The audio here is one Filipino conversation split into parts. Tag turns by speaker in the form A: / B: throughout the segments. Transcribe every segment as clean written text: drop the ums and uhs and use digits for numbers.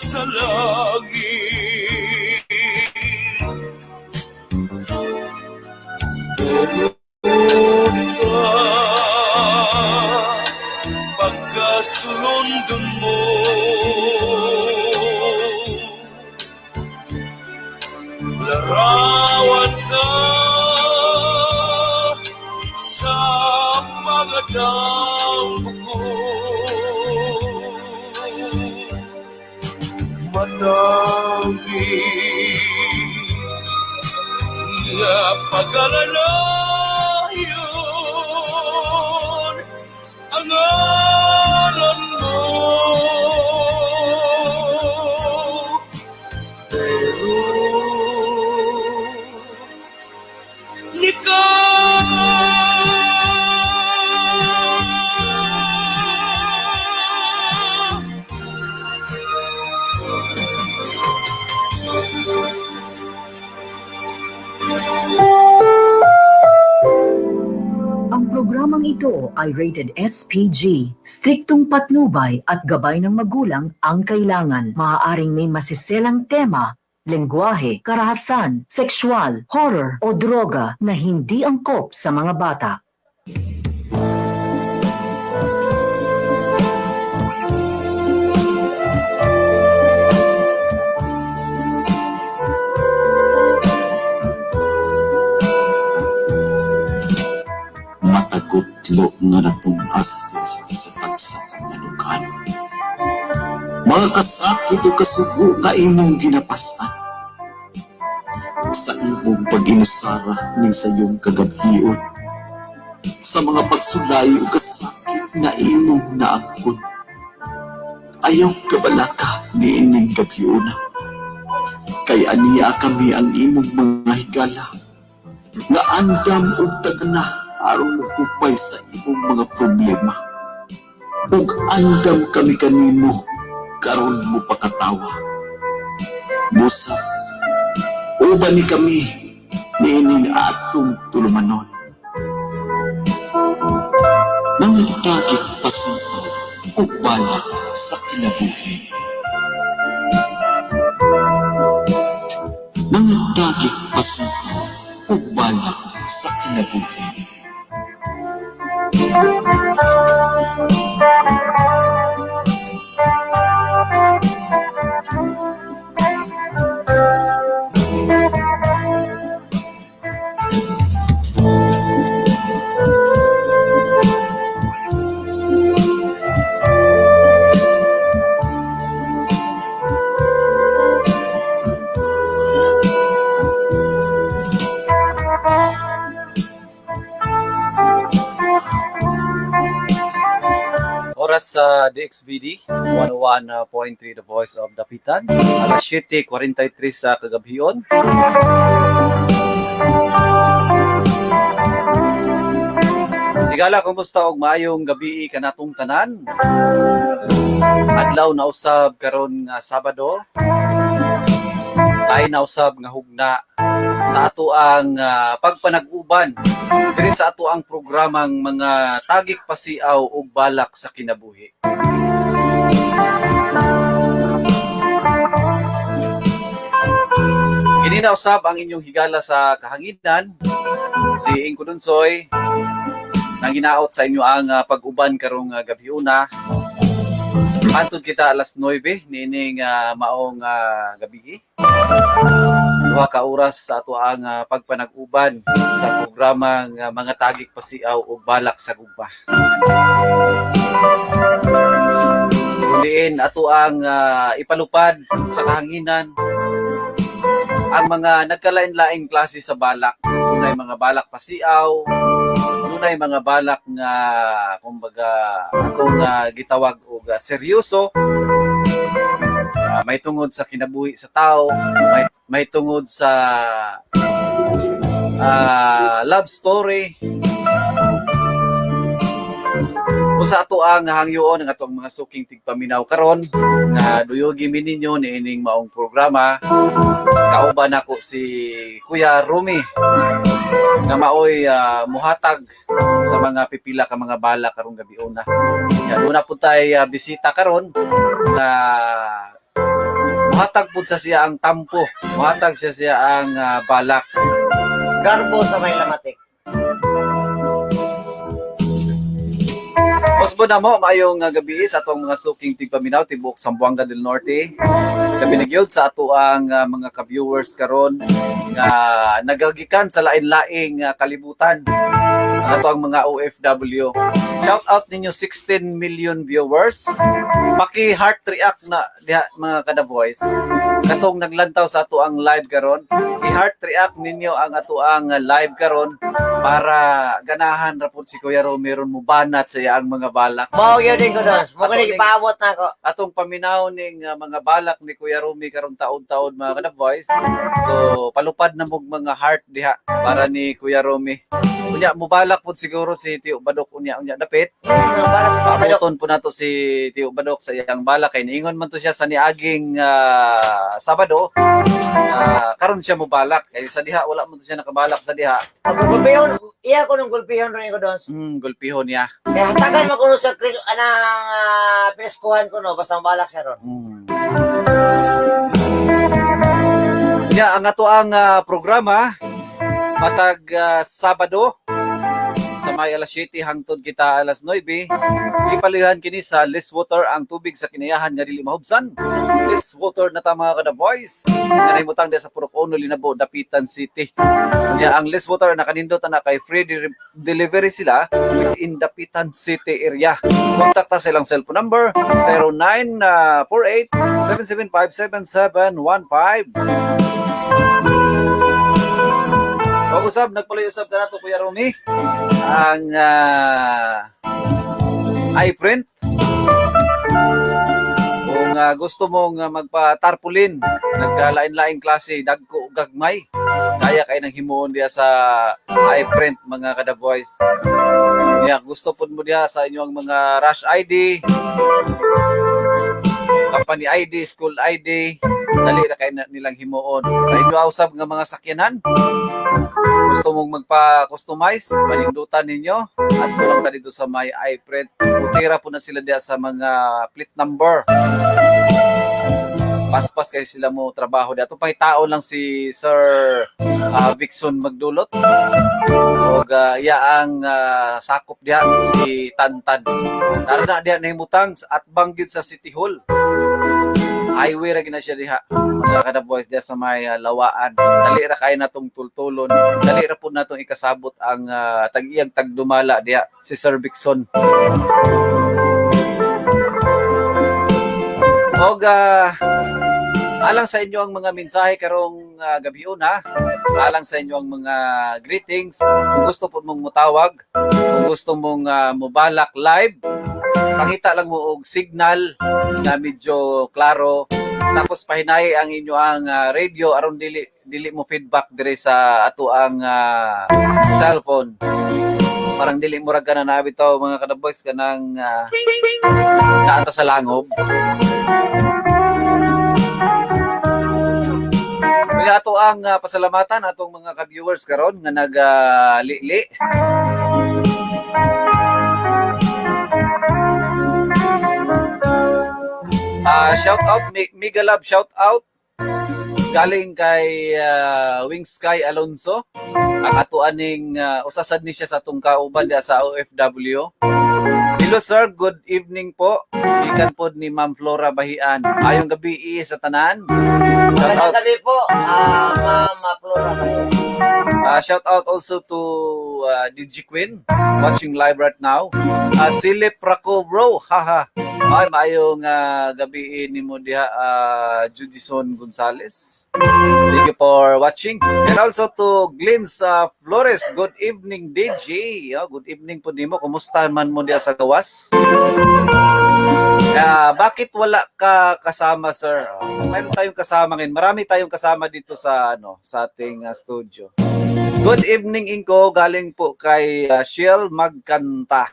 A: sa langit. Doon pa pagkasulundon mo, larawan ka sa mga damgo ko. Matamis nga pag-alalayon ang alam mo, pero
B: Ang programang ito ay rated SPG. Striktong patnubay at gabay ng magulang ang kailangan. Maaaring may masiselang tema, lengguwahe, karahasan, sexual, horror o droga na hindi angkop sa mga bata.
C: Matagutlo nga natungas sa tagsa ng lugar. Mga kasakit o kasugo nga imong ginapasan. Sa imong pag-inusara ng sayong kagabion. Sa mga pagsulay o kasakit na imong naangkon. Ayaw kabalaka ni ining gabion. Kay aniya kami ang imong mga higala. Nga andam o tagana aron mahupay sa imong mga problema. Ug andam kami kanimo karon mo pakatawa. Busa, uban ni kami niining atong tulumanon. Mga takip pasipaw ug balak sa kinabuhi. Mga takip pasipaw ug balak sa kinabuhi.
D: Oras sa DXBD 101.3 The Voice of Dapitan, alas 7:43 sa kagabion. Tigala, kumusta og maayong gabi kanatong tanan? Adlaw na usab karon nga Sabado. Tayo na usab nga hugna sa ato ang pagpanag-uban diri sa ato ang programang mga tagik pasiaw ug balak sa kinabuhi. Kini na usab ang inyong higala sa kahanginan, si Inko Dunsoy, nang ginaot sa inyo ang pag-uban karong gabiuna. Antod kita alas 9 nining maong gabi. Duha ka oras sa ato ang pagpanag-uban sa programang mga tagik pasiaw o balak sa gugma. Kuliin ato ang ipalupad sa kahanginan ang mga nagkalain-laing klase sa balak. Dunay mga balak pasiaw, dunay mga balak nga kumbaga atong gitawag og seryoso. May tungod sa kinabuhi sa tao, may tungod sa love story. O sa ato ang hangyoon ng atong mga suking tigpaminaw karon nga duyogi mi ninyo niining maong programa. Kauban ako si Kuya Rumi nga maoy muhatag sa mga pipila ka mga bala karong gabi una. Yan una po tay bisita karon nga Muhatag po sa siya ang tampo. Muhatag siya ang balak.
E: Garbo sa may lamatik.
D: Osbo na mo, mayong gabi sa atong mga suking tigpaminaw, tibok Zamboanga del Norte. Gabi nagyod sa ato ang mga ka-viewers karon nga nagagikan sa lain-laing kalibutan. Ato ang mga OFW. Shout out ninyo 16 million viewers. Paki heart react na diha mga kada voice. Katong naglantaw sa ato ang live karon, i-heart react ninyo ang ato ang live karon para ganahan ra pud si Kuya Romero mo banat sa iyang mga balak.
E: Mao gyud din ko dos. Mo
D: Ato
E: gani gipaabot na ako.
D: Atong paminaw ning mga balak ni Kuya Romy karong taon-taon mga kada voice. So palupad na mog mga heart diha para ni Kuya Romy. Unya mo balak pud siguro si Tio Badok unya dapit.
E: Para sa pamadok.
D: Pabuton po nato si Tio Badok sa iyang balak kay niingon man to siya sa niaging Sabado. Karon siya mo balak kay sa diha wala man to siya nakabalak sa diha.
E: Gulpihon, iya ko nung gulpihon rin ko dos.
D: Gulpihon niya.
E: Kaya hatagan mo kuno sa Chris anang pineskuhan ko no basta balak siya ron.
D: Ya, ang ato ang programa matag Sabado sa may alas 7 hangtod kita alas 9. Ipalihan kini sa Less Water ang tubig sa kinayahan nga dili mahubsan. Less Water na ta mga kada boys. Nanahimutang sa Purok Ono Linabo, Dapitan City. Kanya ang Less Water nakanindot na kay free delivery sila within Dapitan City area. Kontakta silang cellphone number 0948 775 7715. Pag-usap, nagpalay-usap ka na ito, Kuya Romy. Ang iPrint. Kung gusto mong magpa-tarpaulin, nagkalain-laing klase, dagko, gagmay, kaya kayo nang himuon diya sa iPrint, mga kada boys. Kaya gusto po mo diya sa inyong mga Rush ID, company ID, school ID, dali na kayo nilang himuon. Sa inyo ausab nga mga sakyanan, gusto mong magpa-customize, panindutan ninyo, at kulang ka dito sa may iPrint. Utira po na sila diya sa mga plate number. Paspas kayo sila mo trabaho diya. Ito pang tao lang si Sir Vicson Magdulot. O ang sakop diya si Tantan. Tara na diya na himutang at banggit sa City Hall. Highway ra gina siya diha. Mga kada boys diya sa may lawaan. Dali ra kay natong tultulon. Dali ra pud natong ikasabot ang tag-iyang tagdumala diha si Sir Vicson. Og alang sa inyo ang mga mensahe karong gabion ha. Alang sa inyo ang mga greetings. Kung gusto po mong mutawag, kung gusto mong mubalak live, pangita lang mo og signal na medyo klaro. Tapos pahinay ang inyo ang radio aron dili mo feedback dire sa ato ang cellphone. Parang dili mo ra ka na nabitaw mga kada boys kanang naata sa langob. Kaya ato ang pasalamatan atong mga ka-viewers karon nga nag-li-li. Shout out, mega love shout out galing kay Wings Sky Alonso. Ang ato aning usasad ni siya sa atong kauban diya sa OFW. Hello sir, good evening po. Ikan po ni Ma'am Flora Bahian. Ayong gabi sa tanan. Shout out.
E: Gabi po, Ma'am Flora Bahian.
D: Shout out also to DJ Queen watching live right now. Silip Rako bro. Haha. Ay maayong gabi ni mo diha Judison Gonzales. Thank you for watching. And also to Glynn Flores. Good evening DJ. Good evening po nimo. Kumusta man mo diha sa gawas? Bakit wala ka kasama sir? Mayroon tayong kasama ngayon. Marami tayong kasama dito sa sa ating studio. Good evening Inko, galing po kay Shell Magkanta.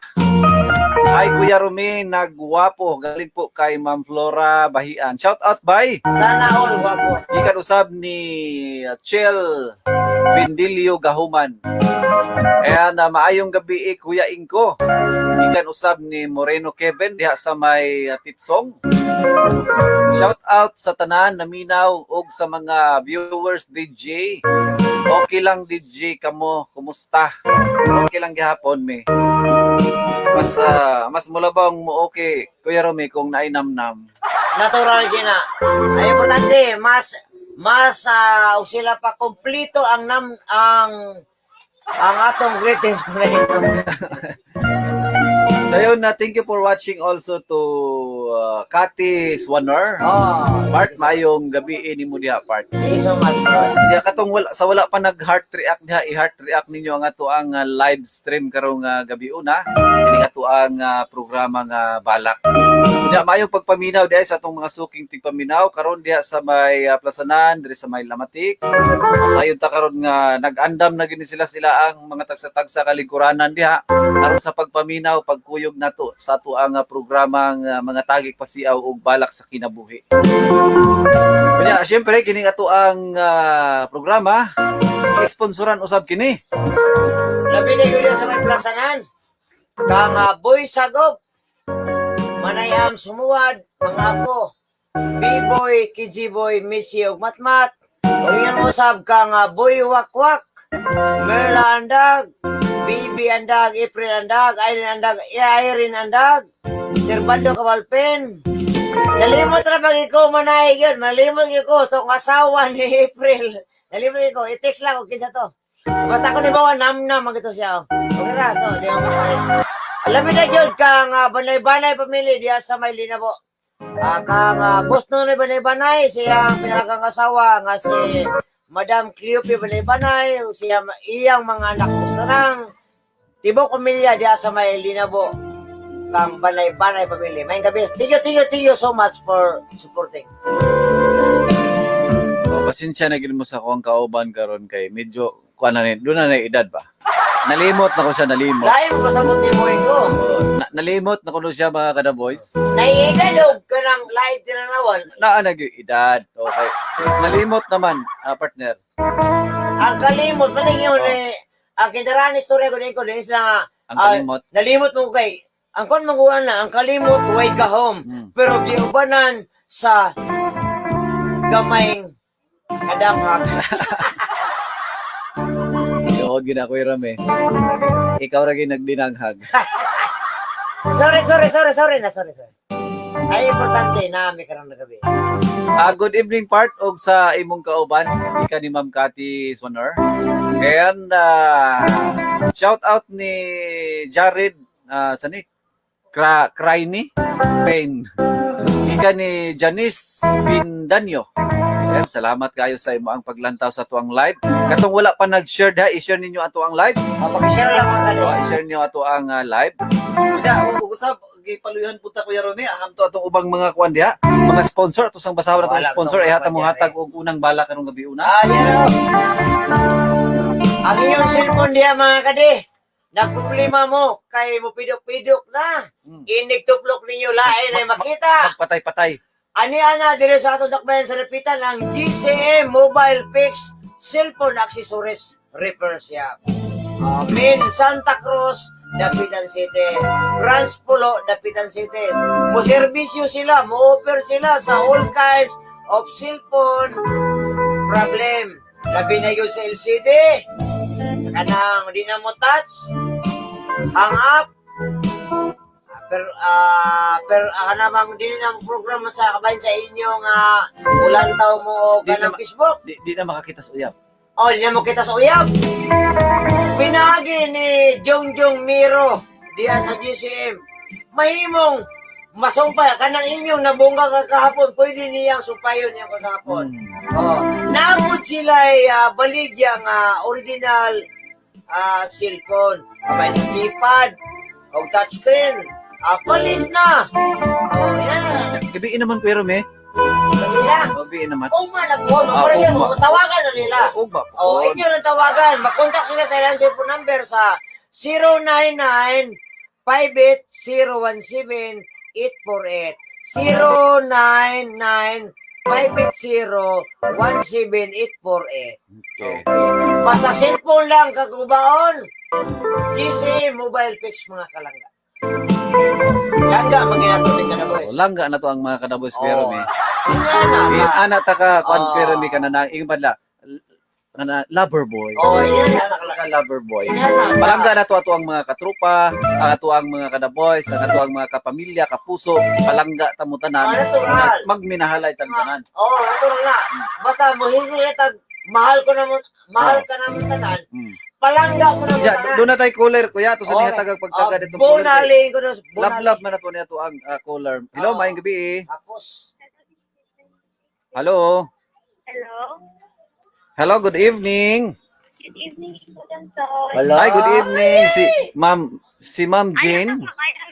D: Ay, Kuya Rumi, nagwapo. Galing po kay Ma'am Flora Bahian. Shout out, bye!
E: Sana all, wapo.
D: Ikan usab ni Chel Bindilio Gahuman. Ayan, maayong gabi Kuya Inko. Ikan usab ni Moreno Kevin diha sa may Tipsong. Shout out sa tanan naminaw og sa mga viewers DJ. Okay lang DJ kamo, kumusta? Okay lang gihapon me. Mas mulabang mo okay Kuya Romy kung nainamnam.
E: Natural gina. Ay importante, mas og sila pa kompleto ang atong greetings ko na ito.
D: So yun, thank you for watching also to Kati Swanner. Part mayong gabi ni mo diha part.
E: Thank you so much, bro.
D: Diya katong wala pa nag heart react diha, i-heart react ninyo ang ato ang live stream karong gabi una. Ini ato ang programa nga balak. Diya mayong pagpaminaw diha sa atong mga suking tigpaminaw karon diha sa may Plasanan, diri sa may Lamatik. Sayon ta karon nga nag-andam na gini sila ang mga tagsa-tagsa kalingkuranan diha aron sa pagpaminaw, pagkuyog nato sa ato ang programang mga tagig pasiaw ug balak sa kinabuhi. Kanya syempre kini ato ang programa i-sponsoran usab kini.
E: Labi na yun sa may Plasanan. Kang Boy Sagop. Manayam sumuwad, mga apo. B-Boy, KG-Boy, Missy ug Matmat. O yan usab kang Boy Wakwak. Merla Andag. Bibi Andag, April Andag, Aileen Andag, Irene Andag. Servando Kamalpen. Nalimot na pag ikaw manay yun. Nalimot ko. So, asawa ni April. Nalimot ko. I-text lang. Okay sa to. Basta ko nibawa, nam-nam. Magito siya. Okay na. To. Di ako makain. Alam mo na yun, kang banay-banay pamilya diya sa may Linabo. Kang boss nun ni banay-banay. Siyang pinalagang asawa nga si Madam Cleope banay-banay. Siyang iyang mga anak. Sarang tibok pamilya diya sa may Linabo. Kang banay-banay pamilya. May gabi. Thank you so much for supporting.
D: Pasensya na gid mo sa kuang kauban karon kay medyo kuan na ni doon na edad ba. Nalimot na ko siya, nalimot.
E: Lain mo sa muti mo ko.
D: Nalimot na ko siya mga kada boys.
E: Naiidadog ka ng live tinanawan.
D: Naan edad. Okay. Nalimot naman, partner.
E: Ang kalimot, maling yun ang kindaraan istorya ko din ko din sila
D: Ang kalimot.
E: nalimot mo kay ang kon maguan na ang kalimot way gahom pero giubanan sa gamayng kadamhag.
D: Oo, ginakoy rame. Ikaw ra gyud nagdinaghag.
E: sorry. Ay importante na may karang nagabi.
D: Good evening part og sa imong kauban, ika ni Ma'am Kati Swanner. And shout out ni Jared sani Cryni Pain. Ika ni Janice Pindanyo. Ayan, salamat kayo sa imo ang paglantaw sa tuang live. Katong wala pa nag-share ha, i-share ninyo ato ang live.
E: Pag-share lang ang kali.
D: I-share niyo ato ang live. Kaya usab gipaluyhan punta Kuya Romy ang to atong ubang mga kuan diha, mga sponsor ato sang basahon atong sponsor ay hata mo hatag og unang bala karong gabi una.
E: Yero. Ang iyong cellphone diha mga kadi. Nagproblema mo kay mo pidok-pidok na. Inig tuplok ninyo lain ay makita.
D: Patay-patay.
E: Ani ana dire sa atong dakbayan sa repitan ang GCM Mobile Fix Cellphone Accessories Repair Shop. Min Santa Cruz, Dapitan City. Branch Pulo, Dapitan City. Mo serbisyo sila, mo offer sila sa all kinds of cellphone problem. Labi na yun sa LCD. Kanang di na mo touch. Hang up. Namang din ang programa sa kabayan sa inyong ulantaw mo o kanang Facebook.
D: Di na makakita sa uyab.
E: O, di na mo kita sa uyab. Pinagi ni Jongjong Miro diya sa GCM. Mahimong masumpay kanang inyong nabungga kahapon, pwede niyang sumpayon niya kahapon. Naabot sila ay baligyang original cellphone. Kabay sa keypad o touchscreen. Palit na! Yan.
D: Gabiin naman Kuya Romy.
E: Sabi nila.
D: Gabiin naman.
E: Uma na po. Tawagan na nila.
D: Ugba.
E: Inyo lang tawagan. Mag-contact sila sa ilang cellphone number sa 09958017-848. 09958017-848.
D: Okay.
E: Basta cellphone lang kagubaon. GC Mobile Fix mga kalangga. Langga maginato ka na boys.
D: Langga na to ang mga kadaboys pero ni.
E: Ingana ka.
D: Ana ta ka kwan
E: Oo.
D: pero ni kanang imbadla. Lover boy.
E: Oh, ingana
D: Ka lover boy.
E: Ingana ka.
D: Palangga na to ato ang mga katrupa, ato ang mga kadaboys, ato ang mga kapamilya, kapuso, palangga ta mo tanan.
E: Natural.
D: Magminahalay tan tanan.
E: Oh, natural na. Basta mohingo itag mahal ko na mo, mahal ka na mo tanan. Palangga mo na mo
D: Ya,
E: tanan.
D: doon na tay cooler kuya to sa
E: Okay.
D: niya tagag pagtagad itong cooler.
E: Bunaling ko dos.
D: Love man na to niya to ang cooler. Hello,
E: Oo.
D: maayong gabi.
E: Tapos.
D: Hello.
F: Hello.
D: Hello, good evening.
F: Good evening, student Toy.
E: Wala.
D: Hi, good evening. Si Ma'am Jane.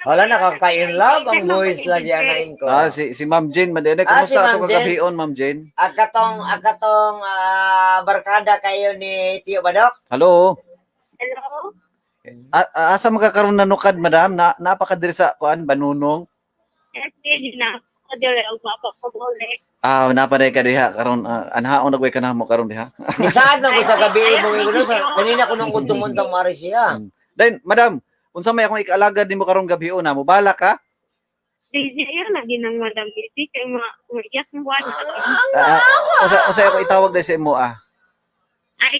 E: Wala nakakain love ang voice lagi anain ko.
D: Si Ma'am Jane Madene.
E: Si
D: Kumusta
E: Ma'am
D: ato kagabion, Ma'am Jane?
E: Akatong barkada kayo ni Tio Badok.
D: Hello.
F: Hello.
D: Asa magkakaroon na nukad, madam? Napakadiri sa kuan banunong.
F: Yes, na. Kadire og mapapabole.
D: Napaday ka diha karon anhaon nagway ka na mo karon diha.
E: Ni saan na ko sa gabi mo ko sa kanina ko nung kuntong-kuntong mari siya.
D: Then, madam, unsa may akong ikaalagad nimo karon gabion na mo bala ka?
F: Busy yun lagi ng Madam Busy kay yak ng wala.
D: Usa ako itawag dai sa imo
F: Ay,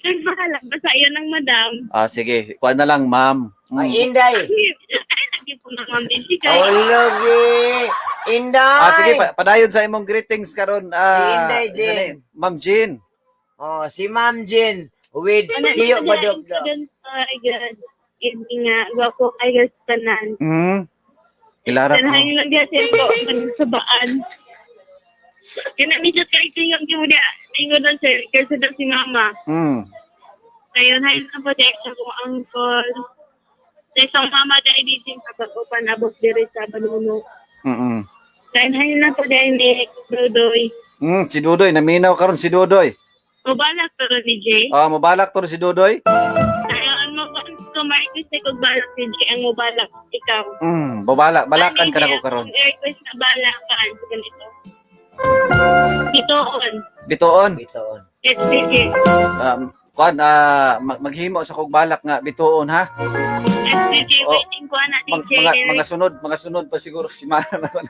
F: ikaw bahala. Basta yun ng Madam.
D: Sige, kuan na lang, ma'am.
E: Ay Inday.
F: Ay, lagi po ng Ma'am Busy kay.
E: Oh lagi. Inday.
D: Sige, padayon sa imong greetings karon.
E: Si Inday Jane.
D: Ma'am Jane.
E: Oh, si Ma'am Jane with
F: Ano,
E: Tio
F: ito na,
E: Badok.
F: student Toy, good evening nga. Gwapo kayo sa tanan.
D: Ilara ko.
F: Tanahin lang dyan po sa baan. Kinamisot ka ito yung dia. Tingko doon sir. Kasi doon si mama. Ngayon, hay na po dahil sa kong uncle. Sa isang mama dahil dito yung kapag-upan abot diri sa Baluno. Dahil hay na po dahil ni Dodoy.
D: Si Dudoy, naminaw karon si Dudoy.
F: Mabalak to rin ni Jay.
D: Mabalak to si Dudoy.
F: Dahil ang ma-request na kong balak ni Jay, ang mabalak ikaw.
D: Balakan ka na ko karon.
F: Ang request na balakan. Ganito. Bitoon.
D: Bituon.
E: Bitoon.
F: SPJ.
D: Kuan maghimo sa kog balak nga bituon ha.
F: SPJ, waiting ko na ni Jay.
D: Mga sunod pa siguro si Mana na kon.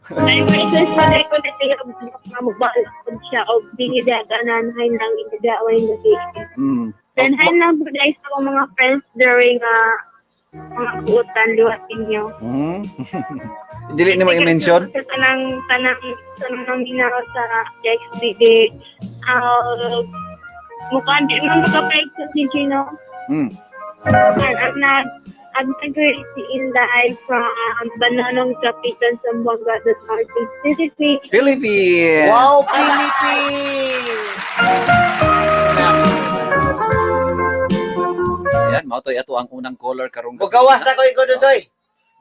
F: Ay, may request pa rin ko na siya mabalak ko siya o binidaganan hay lang inidaway na siya. Then, hay lang po dahil sa akong mga friends during mga kuutan, liwatin niyo.
D: Dili nimo i-mention.
F: Sa tanang minaw sa XBD, mukhang di man makapayag sa CG, no? Ang nag-greet si Inday from Bananong Kapitan sa Buanga del Norte, Philippines.
D: Philippines.
E: Wow, Philippines!
D: Yan, mao to ato ang unang color karong.
E: Mugawas ako ikaw dosoy.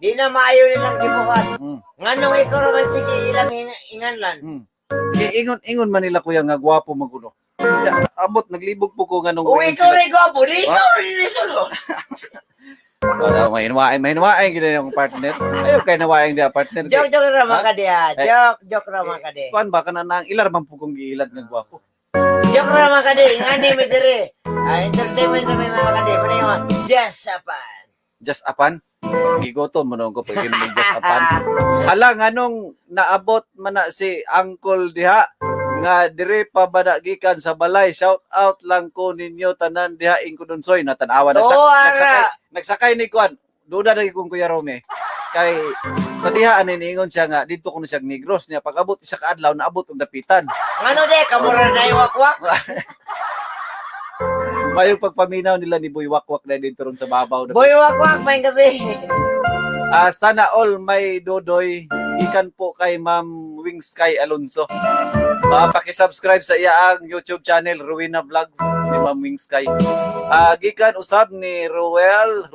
E: Di na maayo nilang gibuhat.
D: Mm.
E: Nganong ikaw raman sige ilang inganlan.
D: Ingon man nila kuya nga gwapo maguno. Abot naglibog po ko nga nung
E: O ikaw rin gwapo, di ikaw rin solo.
D: may hinuwain gina yung partner. Ayo kay nawaing dia partner.
E: Joke raman ka dia. Joke raman ka di.
D: Kuan ba kana nang ilar man po kong giilad nga gwapo.
E: Joke raman ka di. Ngani mi dire. Entertainment raman mga ka di. Pareho. Just apan.
D: Gigoto mo nung ko pwede mo just apan. Hala nganong naabot man na si Uncle diha nga dire pa bada gikan sa balay. Shout out lang ko ninyo tanan diha ing Kudunsoy na tan-awa nagsakay ni Kuan. Duda na kung Kuya Rome. Kay sa diha aningon siya nga dito kuno siya Negros niya pag abot isa ka adlaw naabot og dapitan.
E: Ngano de kamura na iwakwak.
D: Mayong pagpaminaw nila ni Boy Wakwak na dito ron sa babaw.
E: Boy wakwak may gabi.
D: Sana all may Dodoy ikan po kay Ma'am Wings Sky Alonso. Paki-subscribe sa iyang YouTube channel Rowena Vlogs si Ma'am Wings Sky. Gikan usab ni Rosal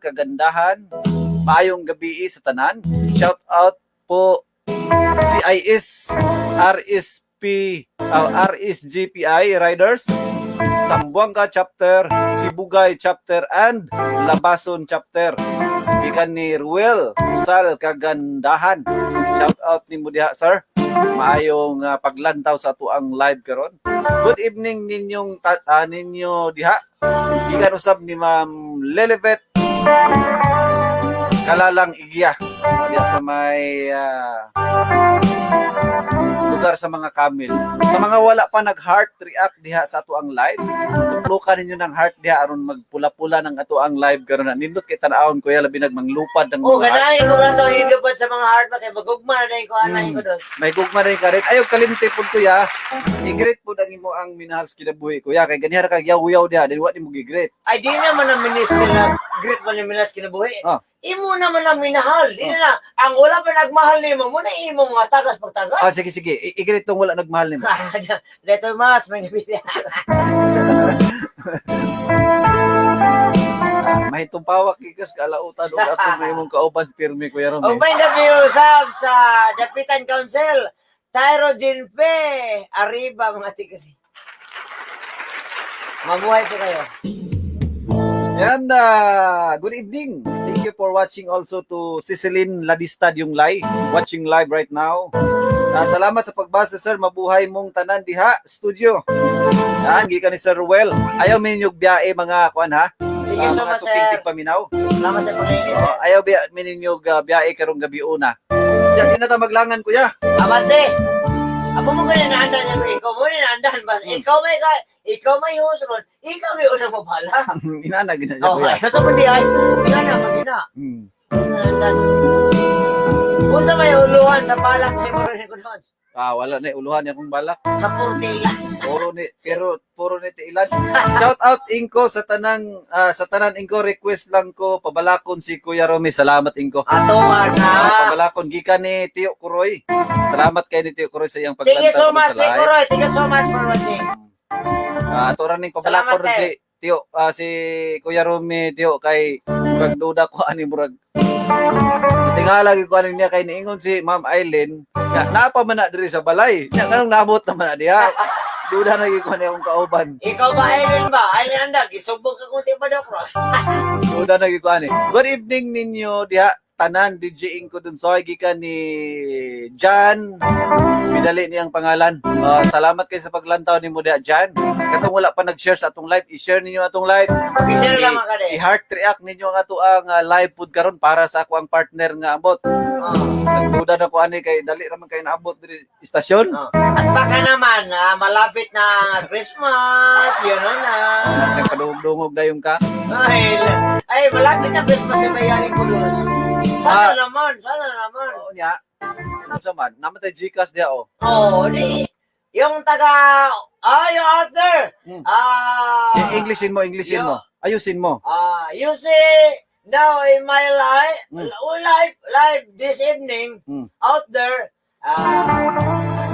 D: Kagandahan. Maayong gabi sa tanan. Shout out po CIS RSGPI Riders, Sambuanga chapter, Sibugay chapter and Labason chapter. gikan ni Ruel Usal Kagandahan. Shout out nimo diha sir. Maayong paglantaw sa ato ang live karon. Good evening ninyo diha. Gikan usab ni Ma'am Lelibet Kalalang Igya. Diya sa may lugar sa mga kamil. Sa mga wala pa nag-heart react diha sa ato ang live, tuplukan ninyo ng heart diha aron magpula-pula ng ato ang live karon. Nindot kay tan-awon kuya labi nagmanglupad ng
E: Oh,
D: mga heart.
E: ganahin ko lang daw hidupad sa mga heart pa kay magugma na ko anahin ko doon.
D: May gugma rin ka rin. Ayaw kalimti po kuya. I-greet po ang imo ang minahal sa kinabuhi kuya. Kay ganyan kag yaw-yaw diha. Dili wa nimo gi-greet.
E: Ay, di naman ang minister na great man ni Milas kinabuhi.
D: Ah.
E: Imo naman ang minahal. Di na. Ang wala pa nagmahal ni mo, muna imo nga tagas pagtagas.
D: Sige sige. I-greet tong wala nagmahal nimo.
E: Dito mas, may nabili.
D: Mahitong pawak ikas kalautan og ako may imong kauban pirmi kuya
E: O
D: Romel.
E: may gabi usab sa Dapitan Council. Tyrogen Fe. Arriba mga tigri. Mabuhay po kayo.
D: Yan, good evening. Thank you for watching also to Cecilin Ladistad yung live. Watching live right now. Salamat sa pagbasa sir. Mabuhay mong tanan diha studio. Yan, gikan ni Sir Ruel. Ayaw minyog biyae mga kuan ha.
E: Thank you so
D: Mga
E: much, sir.
D: supintig paminaw.
E: Salamat sa pag-iingit, sir.
D: Ayaw minyog biyae karong gabi una. Yan, di na ta maglangan kuya.
E: Abante! Abo mo ganyan naandan niya ko, ikaw mo rin naandan. Ikaw may husron, ikaw may unang mabala.
D: Inana gina siya kuya.
E: Okay, nasa mo di ay, ikaw na, magina. Naandan. Kung sa may uluhan, sa balak, sa rin ko doon.
D: Wala na uluhan akong balak.
E: Sa purtila.
D: Puro ni tiilan. Shout out Inko sa tanan Inko, request lang ko pabalakon si Kuya Romy. Salamat Inko.
E: Ato na.
D: Pabalakon gikan ni Tio Kuroy. Salamat kay ni Tio Kuroy sa iyang
E: Thank you
D: paglantad
E: so
D: sa
E: much,
D: live.
E: Thank you, Roy. Thank you so much for watching.
D: Ato ra ning pabalakon
E: Salamat,
D: si Tio si Kuya Romy Tio kay murag duda ko ani murag tingala gi ko ani niya kay niingon si Ma'am Aileen na napa man na diri sa balay. Nya kanang nabot naman na diha. Duda na gi ko ani akong kauban.
E: Ikaw ba, Aileen ba? Aileen anda, gisubog ka kunti pa daw, bro.
D: Duda na gi ko ani. Good evening ninyo diha tanan DJ Inko dun soy gikan ni Jan. Pinali niyang pangalan. Salamat kay sa paglantaw nimo diha Jan. Katong wala pa nag-share sa atong live, i-share ninyo atong live.
E: I-share lang ka din.
D: I-heart react ninyo ang ato ang live pod karon para sa ako ang partner nga abot. Nagduda na ko ani kay dali ra man kay naabot diri istasyon.
E: At baka naman, malapit na Christmas, yun na.
D: Nagpadungog-dungog dayon ka.
E: Ay, malapit na Christmas na may ko doon. Sana naman.
D: Oo niya. Ano sa man? Namatay Gcash diha oh.
E: Oh, di. Yung taga, yung out there.
D: Englishin mo. Ayusin mo.
E: You see, now in my life, live this evening, out there,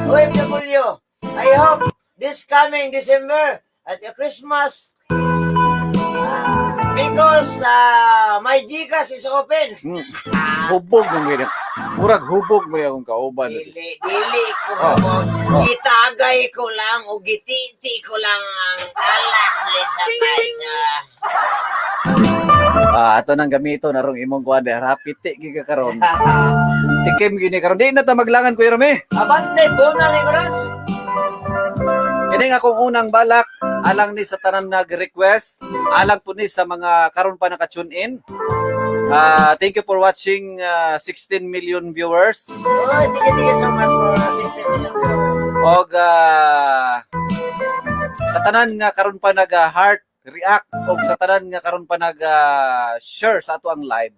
E: OFW, I hope this coming December, at Christmas, because my Gcash is open.
D: Hubog mo ganyan. Murag hubog mo akong kauban.
E: Dili ko gitagay ko lang o gititi ko lang ang alam sa paisa.
D: Ato nang gamito narong imong kuan der hapiti gi ka karon. Tikim gini karon di na ta maglangan Kuya Romy.
E: Abante bunga liguras.
D: Kini nga akong unang balak alang ni sa tanan nag-request, alang po ni sa mga karon pa naka-tune in. Thank you for watching 16 million viewers.
E: Oh, thank you so much for assisting me.
D: Og sa tanan nga karon pa nag-heart react og sa tanan nga karon pa nag-share sa ato ang live.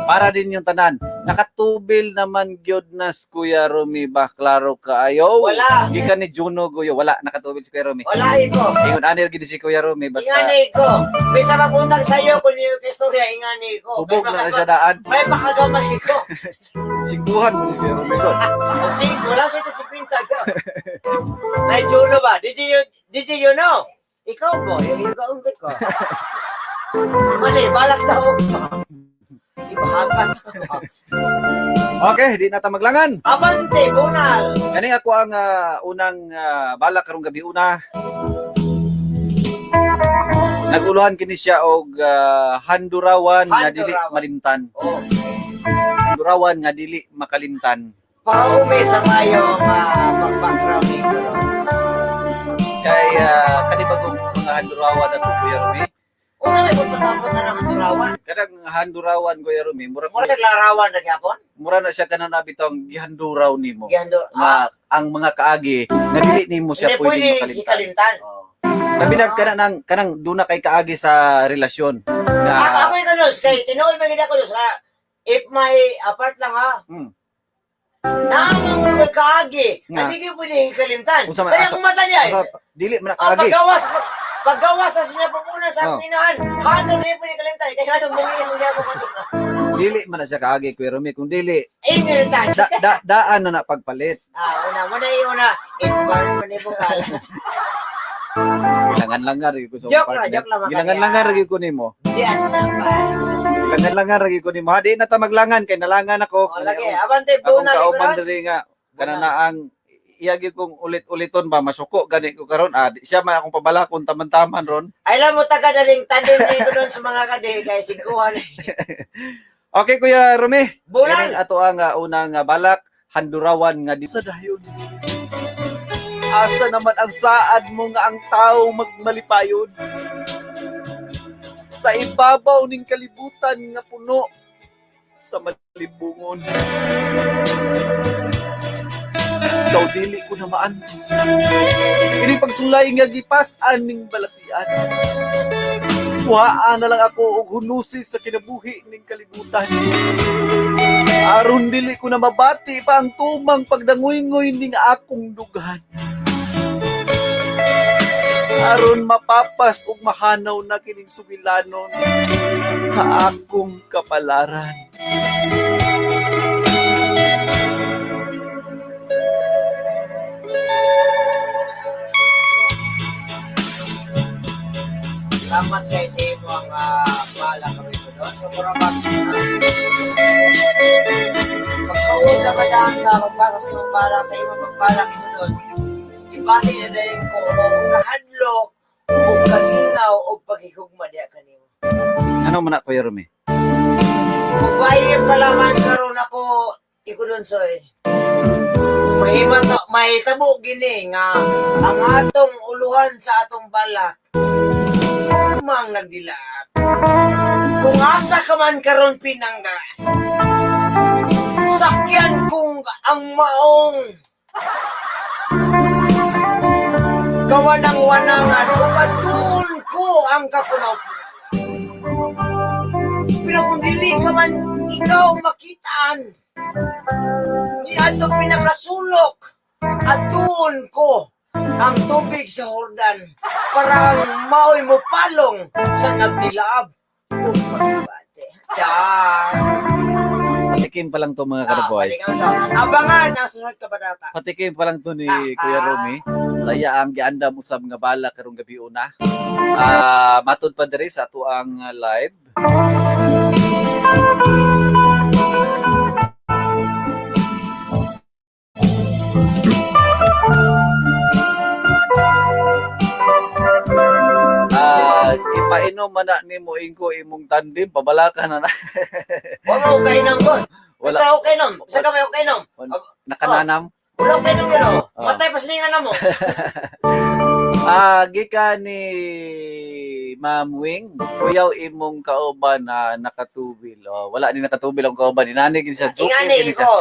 D: Para din yung tanan. Nakatubil naman gyud nas Kuya Romy ba klaro kaayo?
E: Wala.
D: Gikan ni Juno Guyo, wala nakatubil si Kuya Romy.
E: Wala iko.
D: Ingon anir gid si Kuya Romy basta
E: Ingani ko. Bisa mapuntang sayo kung yung istorya ingani ko.
D: hubog na siya daan.
E: May makagamay ko.
D: Singguhan mo si Kuya Romy ko.
E: Sige, wala sa ito si Pinta ko. May Juno ba? Did you know? Ikaw po, yung ikaw ko. Mali, balak tao. Ibahagan.
D: Okay, di na ta maglangan.
E: Abante, bunal.
D: Kani ako ang unang balak karong gabi una. Naguluhan kini siya og handurawan nga dili
E: Handurawan.
D: malimtan.
E: Oh.
D: Handurawan nga dili makalimtan.
E: Paumi sa mayong background ni ko.
D: Kay kanibagong mga handurawan ato Kuya Rumi.
E: Usa may pagpasabot na ng handurawan.
D: Kadang handurawan Kuya Rumi, mura
E: Mura sa larawan na gyapon.
D: mura na siya kanang nabitong gihanduraw nimo.
E: Gihando.
D: Ang mga kaagi nga dili nimo siya
E: Hindi
D: pwedeng
E: pwede
D: makalimtan.
E: ikalimtan.
D: Labi na kanang duna kay kaagi sa relasyon.
E: Ako
D: Na
E: ito dos, kay tinuod magiging ako dos. If may apart lang ha,
D: Hmm.
E: namang may kaagi,
D: Nga.
E: hindi kayo pwede ikalimtan.
D: Unsa man,
E: Kaya
D: asa-
E: kung mata niya,
D: dili man na kaagi.
E: paggawas sa sinya pagpuna sa
D: Oh.
E: tinahan, hando rin pwede ikalimtan. Kaya anong mangyayin mo niya sa kanto na.
D: Dili man na siya kaagi Kuya Rumi, kung dili
E: Inilitan.
D: daan na pagpalit.
E: Una, environment ni bukal.
D: Gilangan lang nga rin ko sa
E: Joke
D: partner.
E: lang, joke lang, Makati.
D: Gilangan lang nga rin ko nimo.
E: Yes, naman.
D: Gilangan lang nga rin ko nimo. Ha, di na ta maglangan kay nalangan ako.
E: O, lagi, abante,
D: Akong
E: buna,
D: kauban
E: ligurans.
D: diri nga kana na ang iyagi kong ulit-uliton ba masuko gani ko karon. Siya man akong pabalakon taman-taman ron.
E: Ay, alam mo, taga-daling tandem dito doon sa mga kadi, kaya singkuhan.
D: Okay Kuya Rumi.
E: Bulan.
D: Kini ato ang unang balak handurawan nga di sa dayon. Asa naman ang saad mo nga ang tao magmalipayon? Sa ibabaw ning kalibutan nga puno sa malibungon. Ikaw dili ko na maantos. Ini pagsulay nga gipas-an ning balatian. Kuhaan na lang ako og hunusi sa kinabuhi ning kalibutan. Aron dili ko na mabati pa ang tumang pagdangoy-ngoy ning akong dugan. Aron mapapas ug mahanaw na kining sugilanon sa akong kapalaran.
E: Salamat guys sa imo ang pala kami ko doon. So, mura ba? Pagsuod na madaan sa pagbasa sa imong pala, sa imong pagpala ko doon. Ibahin na rin ko o kahadlok, o kalingaw, o paghihugma diya kanimo.
D: Ano man na Kuya Rumi?
E: Kung bayan palaman karon ako, ikudon soy. May tabo gini nga ang atong uluhan sa atong balak mang nagdilaat. Kung asa ka man karon pinangga, sakyan kong ang maong gawa ng wanangan o katun ko ang kapunaw-punaw. Pero kung dili ka man ikaw makitaan, ni atong pinakasulok at doon ko ang tubig sa Jordan para maoy mo palong sa nagdilaab kung magbate. Diyan!
D: Patikim pa lang to mga karaboys.
E: Abangan ang sunod kabanata.
D: Patikim pa lang to ni Kuya Rumi. Saya ang giandam usab nga bala karong gabi una. Matud pa diri sa ato ang live. Ipainom man na nimo ingko imong tandem pabalakan na.
E: Wala ko kainom ko.
D: Wala.
E: Basta ko kainom. Sa kamay ko kainom.
D: Nakananam.
E: Wala ko kainom yun.
D: Oh.
E: Matay pa siningan mo.
D: Gikan ni Ma'am Wing, kuyaw imong kauban na nakatubil. Wala ni nakatubil ang kauban. Inanig siya. Joke
E: Ingani
D: siya.
E: ko.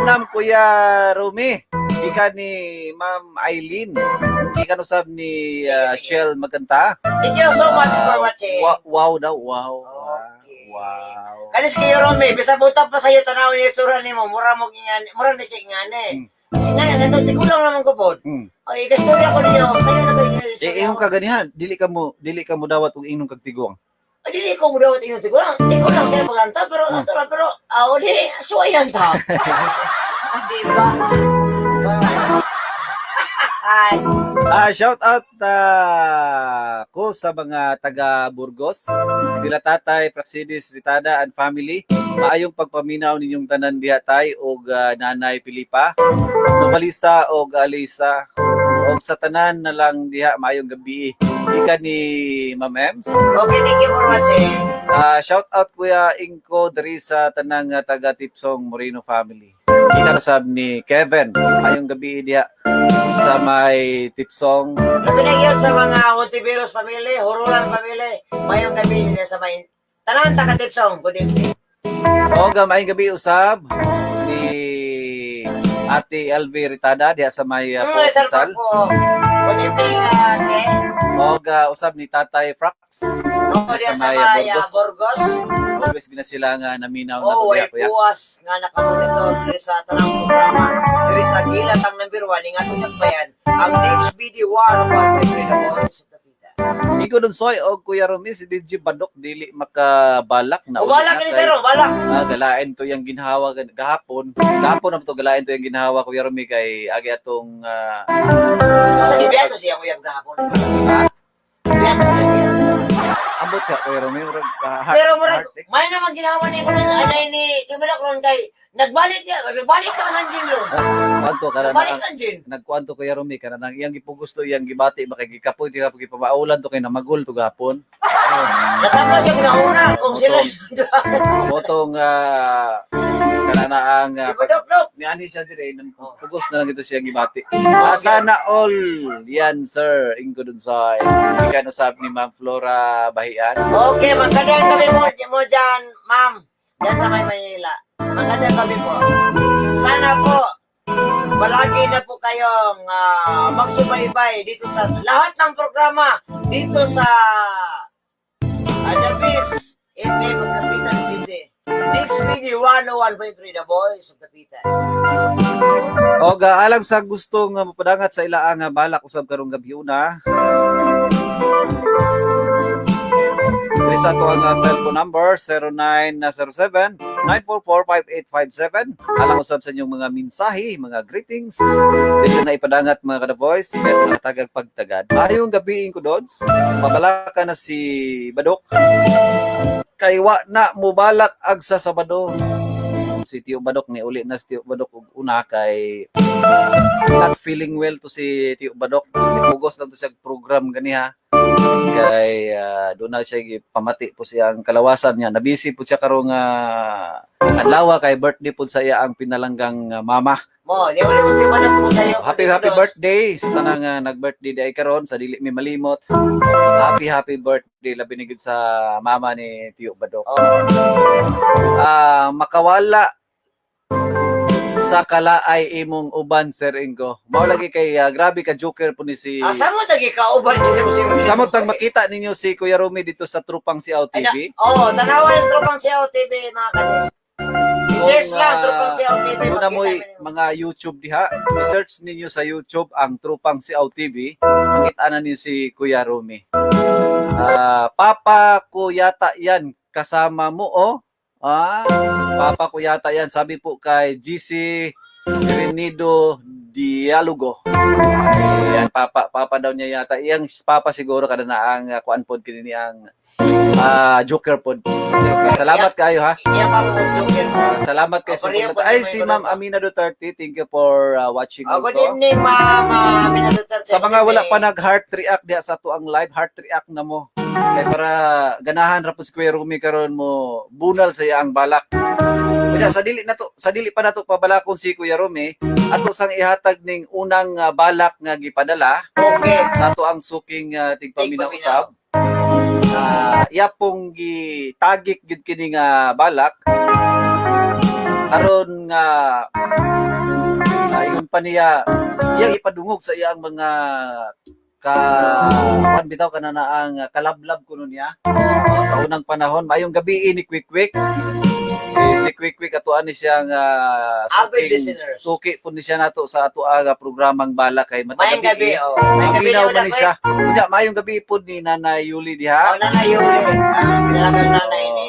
D: Nam Kuya Rumi. Gikan ni Ma'am Eileen. Gikan usab ni Shell Maganta.
E: Thank you so much for watching.
D: Wow daw, wow.
E: Okay.
D: Wow.
E: Kanis kayo Romy, bisa buta pa sa'yo tanawin yung sura ni mo, mura mo ingani, mura na siya ingani. Ingani, tigulang naman ko po. Ay, kastorya ko ninyo, sa'yo na kayo yung istorya
D: Ingong ka ganihan, dili ka mo dawat og ingong kagtigong.
E: Ay, dili ko mo daw tingin tigulang sila paganta, pero, di, suwayan ta. Di ba? Ay,
D: Shout out ko sa mga taga Burgos, Dila Tatay, Praxidis, Ritada and family. Maayong pagpaminaw ninyong tanan diha tay og Nanay Pilipa, Novalisa og Alisa og ug sa tanan na lang diha maayong gabi. Ika ni Ma'am Ems.
E: Okay, thank you for watching.
D: Shout out Kuya Inko diri sa tanang taga Tipsong Moreno family. Ika sab ni Kevin. Maayong gabi diha sa may Tipsong.
E: Labi na yun sa mga Ontiveros family, Hurulan family. Mayong gabi nila sa may tanan taga Tipsong. Good evening.
D: O maayong gabi usab ni Ate LV Ritada diha sa may Sal.
E: Good evening, ate.
D: O usab ni Tatay Frax.
E: Diya sa may Burgos.
D: Always gina sila nga naminaw na
E: Oh,
D: kuya
E: way
D: kuya.
E: puwas nga nakamonitor diri sa tanang programa. Diri sa gilat ang number 1 nga tutag bayan. Ang DHBD 1 of our Freedom sa Tapita.
D: Iko dun soy og Kuya Romy si DJ Badok dili makabalak na.
E: O balak ni sir, balak.
D: Galain to yung ginhawa gahapon. Gahapon na to galain to yung ginhawa Kuya Romy kay agi atong
E: Sa gibiyato siya uyab gahapon.
D: ambot ka Kuya Romy urag
E: Pero murag may naman ginawa ni ko anay ni Timula Kron kay nagbalik ka sa Jinlo.
D: Kwanto ka
E: Nagbalik
D: na
E: sa Jin.
D: nagkuanto Kuya Romy kana nang iyang gipugos to iyang gibati makigikapoy di ka pagipamaulan to kay namagol to gahapon.
E: Natama siya una kung sila.
D: Botong kana ang
E: Dok.
D: ni ani siya dire pugos na lang ito siya gibati. Sana all yan sir ingko dun sa ikan usab ni Ma'am Flora Bahian.
E: Okay, magandang gabi mo dyan, ma'am. Diyan sa may Manila. Magandang gabi po. Sana po, palagi na po kayong magsubaybay dito sa lahat ng programa dito sa Adabis FM of Dapitan City. DXPD 101.3 The Voice of Dapitan.
D: O alang sa gustong mapadangat sa ilaang balak usab karong gabi una. Diri sa ato ang cellphone number 0907-944-5857. Alang usab sa inyong mga mensahe, mga greetings. Dito na ipadangat mga kada voice, kaya mga tagag pagtagad. Ayong gabi ko dods, mabalaka na si Badok. Kay wa na mo balak ag sa Sabado. Si Tio Badok ni uli na si Tio Badok ug una kay not feeling well to si Tio Badok. Nipugos lang to siya program ganiha. Kay doon na siya pamati po siya ang kalawasan niya. Nabisi po siya karong adlaw kay birthday po sa iya ang pinalanggang mama.
E: Mo, di ba na po sa'yo?
D: Happy birthday sa tanang nag-birthday day karon sa dili mi malimot. Happy birthday labi ni gid sa mama ni Tio Badok. Makawala sa kalaay imong uban Sir Ingo. Mao lagi kay grabe ka joker po ni si
E: Asa mo tagi kauban niyo si
D: Samot tang makita ninyo si Kuya Romy dito sa Trupang Siaw TV.
E: tanawan sa Trupang Siaw TV mga kanil. Search lang Trupang Siaw TV.
D: Muna mo mga YouTube diha. I-search ninyo sa YouTube ang Trupang Siaw TV. Makita na niyo si Kuya Romy. Papa ko yata yan kasama mo Papa ko yata yan. Sabi po kay GC Renido Dialogo. Yan, papa daw niya yata. Iyang papa siguro kada na ang kuan pod kini ang joker pod. Salamat kayo ha.
E: Iya pa po joker.
D: Salamat kay ay si Ma'am Amina Duterte. Thank you for watching also.
E: Good evening Ma'am Amina Duterte.
D: Sa mga wala pa nag-heart react diha sa to ang live, heart react na mo. Kay para ganahan ra pud si Kuya Romy karon mo bunal sa iyang balak. Kaya sa dili pa nato pabalakon si Kuya Romy, ato sang ihatag ning unang balak nga gipadala.
E: Okay.
D: Sa ato ang suking tigpaminaw usab. Iya pong gitagik gid kini nga balak. Aron nga ingon pa niya iyang ipadungog sa iyang mga bitaw ka na ang kalablab kuno niya sa unang panahon. Mayong gabi ni Quick. Si Quick atuan ni siyang suki po ni siya nato sa ato aga programang bala kay
E: Mayong gabi
D: Mayong gabi na ni siya. Kunya mayong gabi po ni Nanay Yuli diha.
E: Nanay Yuli. Talagang nanay ni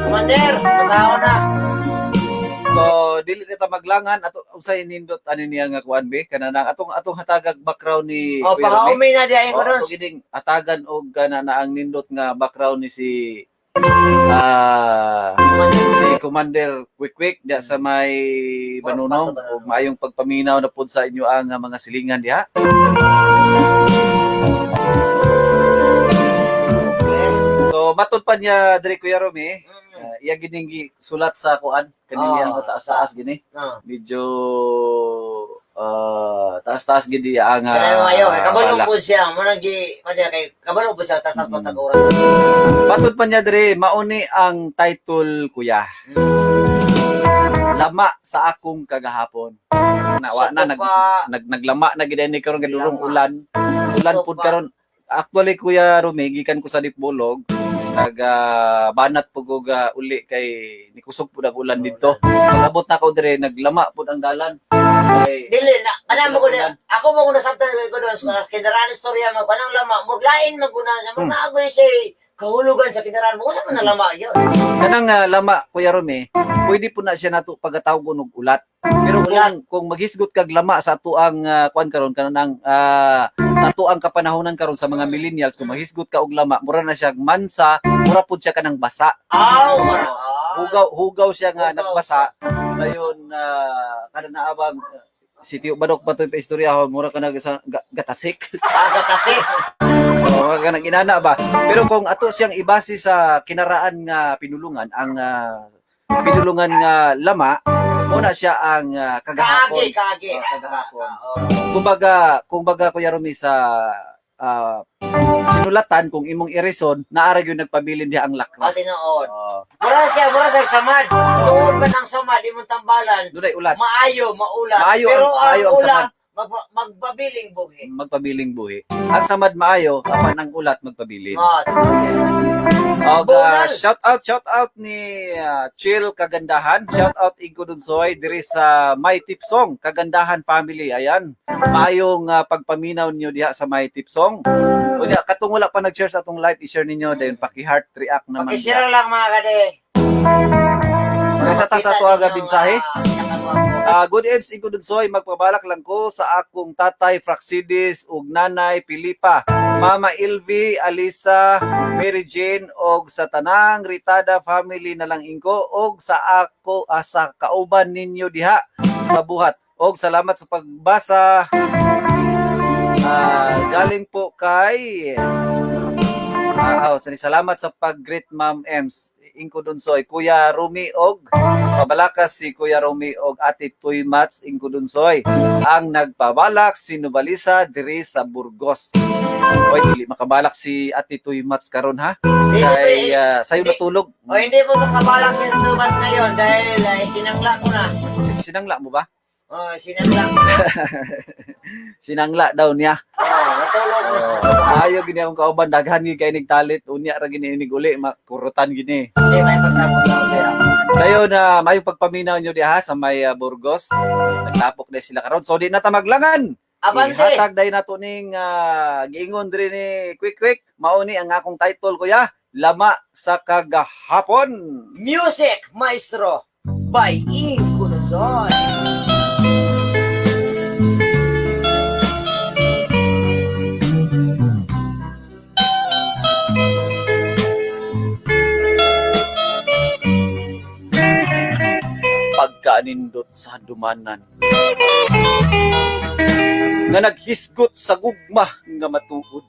E: Commander, pasawa na.
D: So dili kita maglangan ato usay nindot ani niya nga kuan be kanang atong hatagag background ni
E: Kuya Romy na diay ko dos.
D: Gining hatagan og kana na ang nindot nga background ni si Si Commander Quick diya sa may Banunong ug maayong pagpaminaw na pud sa inyo ang mga silingan diha. So matod pa niya diri Kuya Romy, iya gining sulat sa kuan kanini ang taas-taas gini. Medyo taas-taas gid ang
E: Kaya mayo, kabalo po siya, mo nang gi, kay kabalo po siya tasas matag-oras.
D: Matod pa niya diri mauni ang title Kuya. Lama sa akong kagahapon. Nawa na naglama na gid ni karon gadurong ulan. Ulan pud karon. Actually Kuya Romy gikan ko sa Dipbolog. Banat pud og uli kay nikusog pud ang ulan dito. Pagabot na ko dire naglama pud ang dalan.
E: Dili na kana mo ko ako mo ko nasabtan ko doon sa kinaraan istorya mo kanang lama muglain maguna sa mga agoy say kahulugan sa kinaraan mo sa man lama yon.
D: Kanang lama Kuya Romy, pwede po na siya nato pagatawgon og ulat. Pero kung maghisgot kag lama sa ato ang kuan karon kanang sa ato ang kapanahonan karon sa mga millennials kung maghisgot ka og lama, mura na siya mansa, mura pud siya kanang basa. Hugaw siya nga nagbasa. Dayon kada na abang Sitio Badok patoy pa istoryahon mura ka nag gatasik.
E: Gatasik.
D: Mura ka nag inana ba. Pero kung ato siyang ibase sa kinaraan nga pinulungan ang pinulungan nga lama muna siya ang kagahapon. Kagahapon. Kumbaga Kuya Romy sa sinulatan kung imong i-reson naara gyud nagpabilin diha ang lakra.
E: Tinuod. Mura siya samad. Tuod pa nang samad imong tambalan.
D: Dunay ulat.
E: Maayo, maulat.
D: Pero ang
E: ulat magpabiling buhi.
D: Magpabiling buhi. Ang samad maayo apan ang ulat magpabilin. Shout out ni Chill Kagandahan. Shout out Inko Dunsoy diri sa My Tipsong Kagandahan family. Ayan. Maayong pagpaminaw niyo diha sa My Tipsong. Unya katong wala pa nag-share sa atong live, i-share ninyo dayon paki-heart react naman.
E: Paki-share lang mga kade.
D: Kaysa ta sa tuwa nga binsahe. Good evening Inko Dunsoy, magpabalak lang ko sa akong tatay Fraxidis ug nanay Pilipa, Mama Ilvi, Alisa, Mary Jane og sa tanang Ritada family na lang Inko og sa ako sa kauban ninyo diha sa buhat. Og salamat sa pagbasa. Galing po kay salamat sa pag-greet Ma'am Ems. Inko Dunsoy, Kuya Romy og pabalakas si Kuya Romy og Ate Tuy Mats Inko Dunsoy ang nagpabalak si Nubalisa diri sa Burgos. Oy, dili makabalak si Ate Tuy Mats karon ha. Kay sayo natulog.
E: O hindi po makabalak si Tuy Mats ngayon dahil sinangla ko na.
D: Sinangla mo ba?
E: Sinangla.
D: Sinangla daw niya.
E: Natulog na.
D: Ayaw gini akong kauban daghan gid kay nigtalit unya ra gini inig uli makurutan gini.
E: Hindi may pagsabot daw kaya.
D: Dayon na may pagpaminaw nyo diha sa may Burgos. Nagtapok na sila karon. So di na ta maglangan.
E: Abante.
D: Ihatag day nato ning giingon diri ni Quick. Mao ni ang akong title Kuya, Lama sa Kagahapon.
E: Music Maestro by Inko Dunsoy.
D: Pagkaanindot sa dumanan nga naghisgot sa gugma nga matuod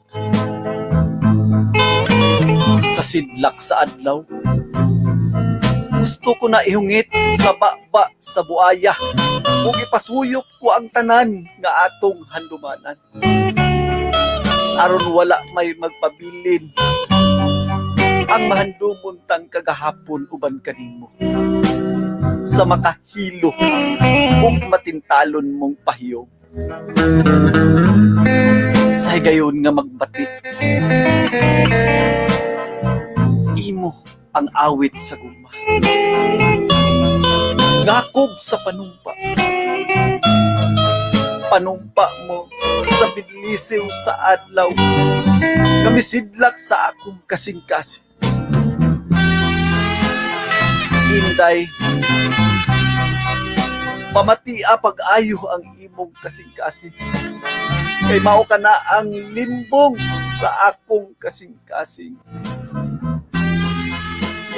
D: sa sidlak sa adlaw. Gusto ko na ihungit sa baba sa buaya ug ipasuyop ko ang tanan nga atong handumanan aron wala may magpabilin ang mahandumuntang kagahapon uban kanimo sa makahilo ug matintalon mong pahiyog. Sa higayon nga magbati, imo ang awit sa guma. Ngakog sa panumpa. Panumpa mo sa bidlisiw sa adlaw. Namisidlak sa akong kasing-kasing. Inday, pamatia pag-ayo ang imong kasing-kasing. Kay mao ka na ang limbong sa akong kasing-kasing.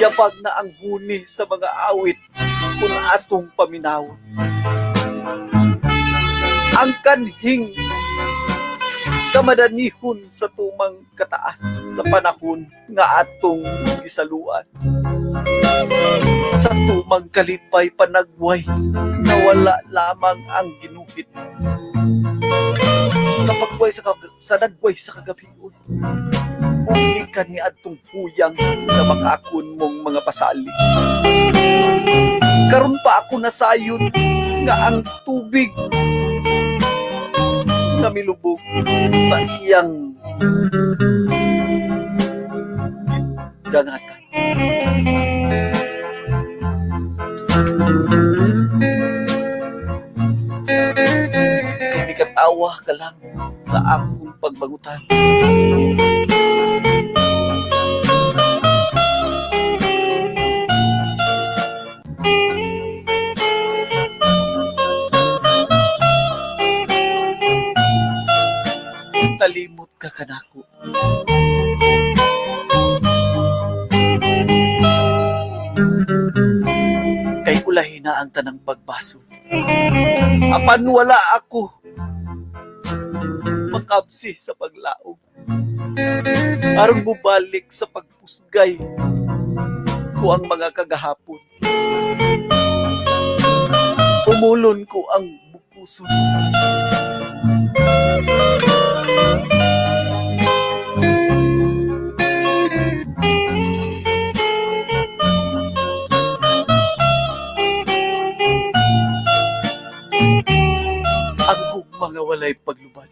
D: yabag na ang huni sa mga awit kung atong paminawon. Ang kanhing kamadanihon sa tumang kataas sa panahon nga atong gisaluan. Sa tumang kalipay panagway, nawala lamang ang ginuhit. Sa pagway sa nagway sa kagabion, uli ka ni atong kuyang na makakon mong mga pasali. Karon pa ako nasayon nga ang tubig nga milubog sa iyang dangatan. Kay mikatawa ka lang sa akong pagbangutan. Talimot ka kanako. Kay ulahi na ang tanang pagbasol. Apan wala ako makabsi sa paglaog. Aron bubalik sa pagpusgay ko ang mga kagahapon. Umulon ko ang bukuson. Ang mga walay paglubad,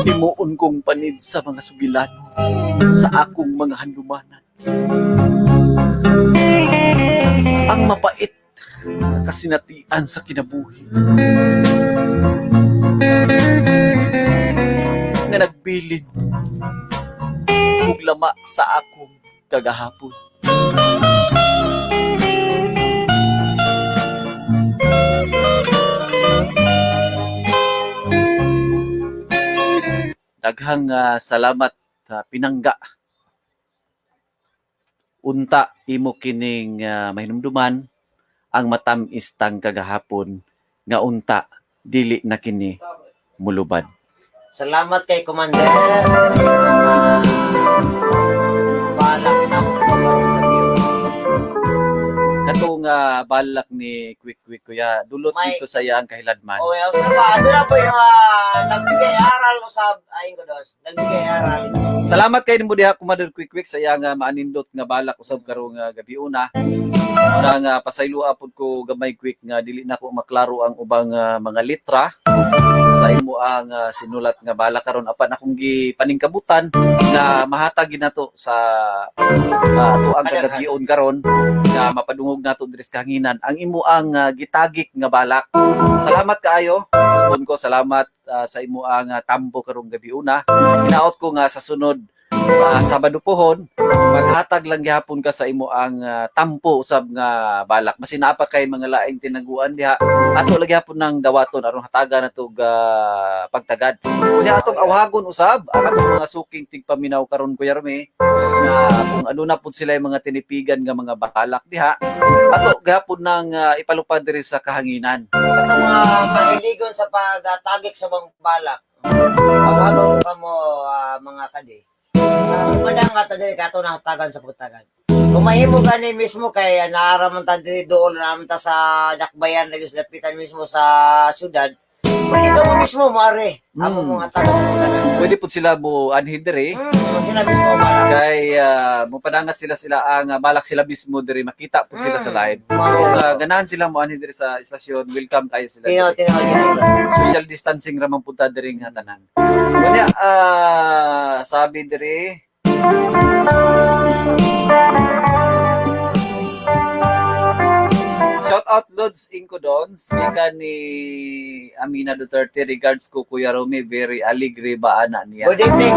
D: himuon kong panid sa mga sugilano, sa akong mga handumanan. Ang mapait na kasinatian sa kinabuhi, nga nagbilin ug lama sa akong kagahapon. Daghang salamat pinangga. Unta imo kining mahinumduman ang matamis tang kagahapon nga unta dili na kini mulubad.
E: Salamat kay Commander sa iyong balak na
D: Katong balak ni Quick Kuya, dulot dito sa iyang kahiladman.
E: O, yung ba? Doon na po yung nagbigay aral usab. Ayun ko dos. Nagbigay aral.
D: Salamat kay nimo diha Commander Quick sa iyang maanindot nga balak usab karong gabi una. Nga pasaylua pud ko gamay Quick nga dili na ko maklaro ang ubang mga litra sa imo ang sinulat nga balak karon apan akong gipaningkabutan nga mahatag nato sa tuang kagabion karon nga mapadungog nato diri sa kahanginan ang imo ang gitagik nga balak. Salamat kaayo. Respond ko salamat sa imo ang tambo karong gabi una. Hinaot ko nga sa sunod Sabado pohon, maghatag lang gyapon ka sa imo ang tampo usab nga balak. Basin na pa kay mga laing tinaguan diha. Ato lagi gyapon nang dawaton aron hatagan nato pagtagad. Unya atong awhagon usab ang atong mga suking tigpaminaw karon Kuya Rome nga kung ano na pud sila yung mga tinipigan nga mga balak diha. Ato gyapon nang ipalupad diri sa kahanginan.
E: Ito mga mahiligon sa pagtagik sa mga balak. Awagong ka mo mga kadi. Madang nga tadiri ka ito nakatagan sa pagtagan. Kung mahimo gani mismo kay naaraman ta diri doon naman ta sa dakbayan lagi sa lapitan mismo sa syudad. Pwede ka mo mismo mare. Amo mga taga sa pagtagan.
D: Pwede pud sila mo anhin diri.
E: Sila mismo balak.
D: Kay mupadangat sila ang balak sila mismo diri makita pud sila sa live. Kung ganahan sila mo anhin diri sa istasyon, welcome kayo sila.
E: Tinaw.
D: Social distancing ra man pud ta diri nga tanan. Kunya sabi diri Shout out Lods Incodons, gikan ni Amina Duterte, regards ko Kuya Romy, very aligre ba ana niya.
E: Good evening.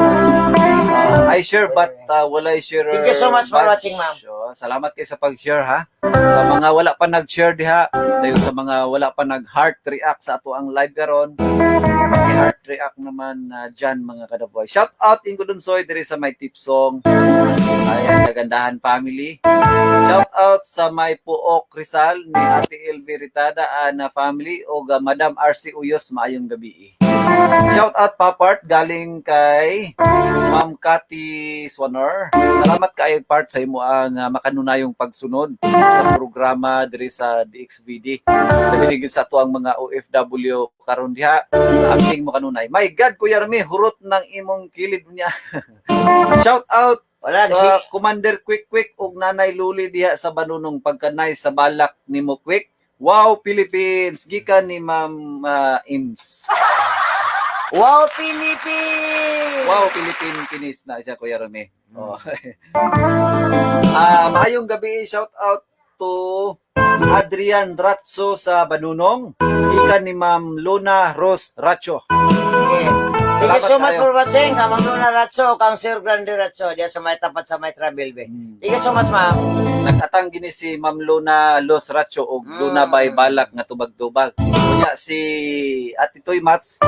D: I share but wala share.
E: Thank you so much for
D: badge.
E: watching, ma'am.
D: So, salamat kayo sa pag-share ha. Sa mga wala pa nag-share diha, dayon sa mga wala pa nag-heart react sa ato ang live karon, paki-heart react naman dyan mga kadaboy. Shout out Incodonsoy diri sa may tip song. Ayan, kagandahan family. Shout out sa may Puok Rizal ni Ate LV Ritada na family o Madam RC Uyos, maayong gabi. Shout out Papart galing kay Ma'am Cathy Swanner. Salamat kayo part sa imo ang makanunayong pagsunod sa programa diri sa DXVD. Nabinigid sa ato ang mga OFW karon diha. Ang mo kanunay. My God, Kuya Rami, hurot ng imong kilid niya. Shout out
E: Wala kasi.
D: Commander Quick Quick ug Nanay Luli diha sa Banunong pagkanay sa balak nimo Quick. Wow, Philippines! Gikan ni Ma'am Ims.
E: Wow, Philippines!
D: Wow, Philippine Pinis na siya, Kuya Rami. Oh. Maayong gabi, shout out to Adrian Ratso sa Banunong. Gikan ni Ma'am Luna Rose Racho.
E: Okay. Thank you so
D: Salamat
E: much
D: kayo.
E: for watching. Kamang Luna Ratso, kang Sir Grande Ratso, diya sa may tapat sa may travel be. Thank you so much, ma'am.
D: Nagkatang gini si Ma'am Luna Los Racho o Luna Bay Balak nga tubag-tubag. Kunya si Ate Toy Mats,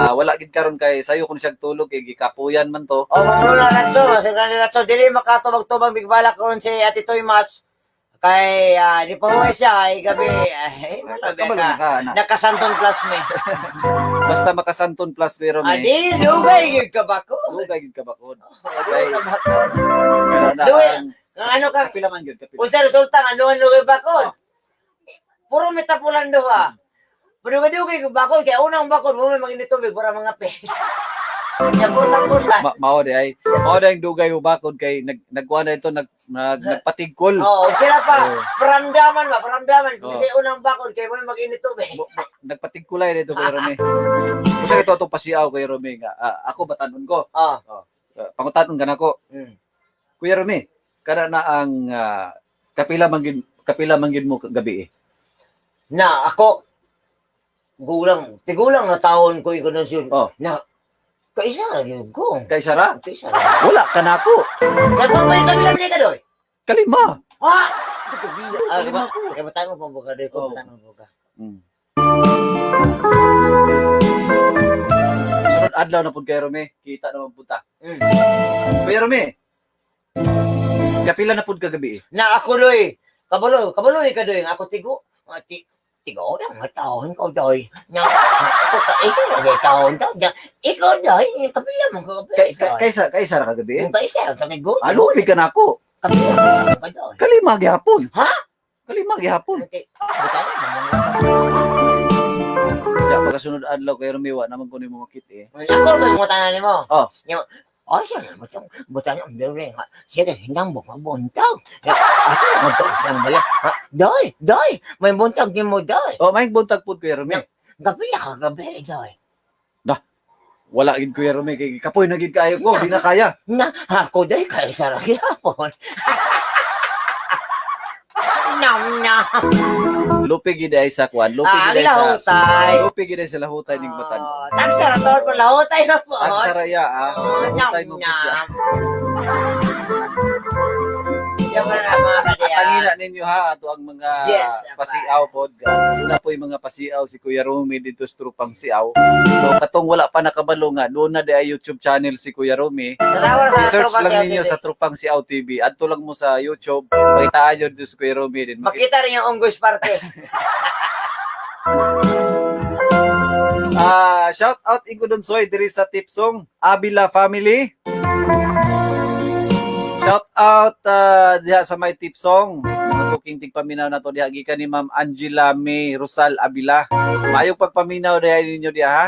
D: wala gid karon kay sayo kun siya tulog kay gikapuyan man to.
E: O, Ma'am Luna Ratso, Sir Grande Ratso, dili makatubag-tubag bigbalak ron si Ate Toy Mats. Kay, di pa huwag siya, ay gabi, ay,
D: Kabalo ka, na.
E: nakasantong plus me.
D: Basta makasanton plus pero may
E: Adi, dugay, yung kabako.
D: dugay gid kabakod.
E: Dugay, kabako.
D: Pero na
E: Dugay,
D: ang
E: ano ka,
D: kapila man gyud kapila.
E: kung sa resulta, ano ang dugay bakod? Puro metapulan doha. Padugay-dugay yung bakod, kaya unang bakod, mo may maginitubig para mga pe. Yan po, tapos lang.
D: Mao di ay mao di ang dugay mo bakod kay nagkuha na ito nagpatigkol.
E: Oo, sila pa,
D: Oo.
E: paramdaman ba, paramdaman.
D: Oo.
E: Kasi unang bakod, kaya mo may maginitubig.
D: Nagpatigkulay dito kay Rome. Kusa ito atong pasiaw kay Rome nga. Ako batanon ko.
E: Oo.
D: Pangutanon ka nako.
E: Mm.
D: Kuya Rome, kada na ang kapila manggid mo gabi eh.
E: Na ako, tigulang na taon ko yung kononsyon.
D: Oh.
E: Na, kaisa yun ko.
D: Kay Sara,
E: Kaisa.
D: wala ka nako.
E: Nagpapay kami lang niya ka doy.
D: Kalima.
E: Ha? Ito ka bila.
D: Kalima ko.
E: Kaya matang mo pa doy ko,
D: Oh.
E: matang mo pa.
D: Mm. Sunod adlaw na pud kay Rome, kita naman punta.
E: Mm.
D: Kuya Rome, kapila na pud kagabi eh.
E: Na ako doy, kabaloy ka doy, ako tigo. Tigo lang nga taon ko doy. Na ako ka isa na taon daw. Ikaw doy, kapila mo ka kapila.
D: Kay Sara kagabi eh.
E: Yung kaisa sa tigo.
D: Ano ka nako?
E: Kapila ka doy.
D: Kalima gihapon.
E: Ha?
D: Kalima gihapon.
E: Okay. Butang mo.
D: Ya pagkasunod adlaw kay Romewa naman kuno mo makit eh.
E: Ako ba yung matanan ni mo?
D: Oh.
E: Yung, siya na, butang ang building. Siya na, hindang buntag. Ako na, buntag lang bala. Doy, may buntag ni mo, doy.
D: Oh, may buntag pud kay Rome.
E: Gapila ka, gabi, doy.
D: Wala gid kuya Rome kay kapoy na gid kayo ko, di na kaya.
E: Na, ako, doy, kaya sa ragyapon. Nam na.
D: Lupi gid ay sa kwan, lupi
E: Ang
D: gid ay sa
E: lahutay.
D: lupi gid ay sa lahutay ning batan.
E: Tagsara, tol, palahutay na po.
D: Ang saraya
E: Nam
D: lahutay mo po siya.
E: na. Yan mo na mga kadiyan.
D: Tangina ninyo ha ato ang mga
E: Yes,
D: pasiaw pod. Una po yung mga pasiaw si Kuya Rome dito sa Trupang Siaw. So katong wala pa nakabalo nga, doon na di ay YouTube channel si Kuya Rome.
E: Tanawa sa
D: I-search
E: tropa
D: lang
E: siya,
D: ninyo
E: TV.
D: sa Trupang Siaw TV. Adto lang mo sa YouTube. Makitaan nyo dito si Kuya Rome din.
E: Makita rin yung Unggoy's Parte.
D: Shout out Incodonsoy diri sa Tipsong Abila family. Shout out diha sa may Tipsong. Masuking tigpaminaw na to diha gikan ni Ma'am Angela May Rosal Abila. Mayong pagpaminaw diha ninyo diha ha.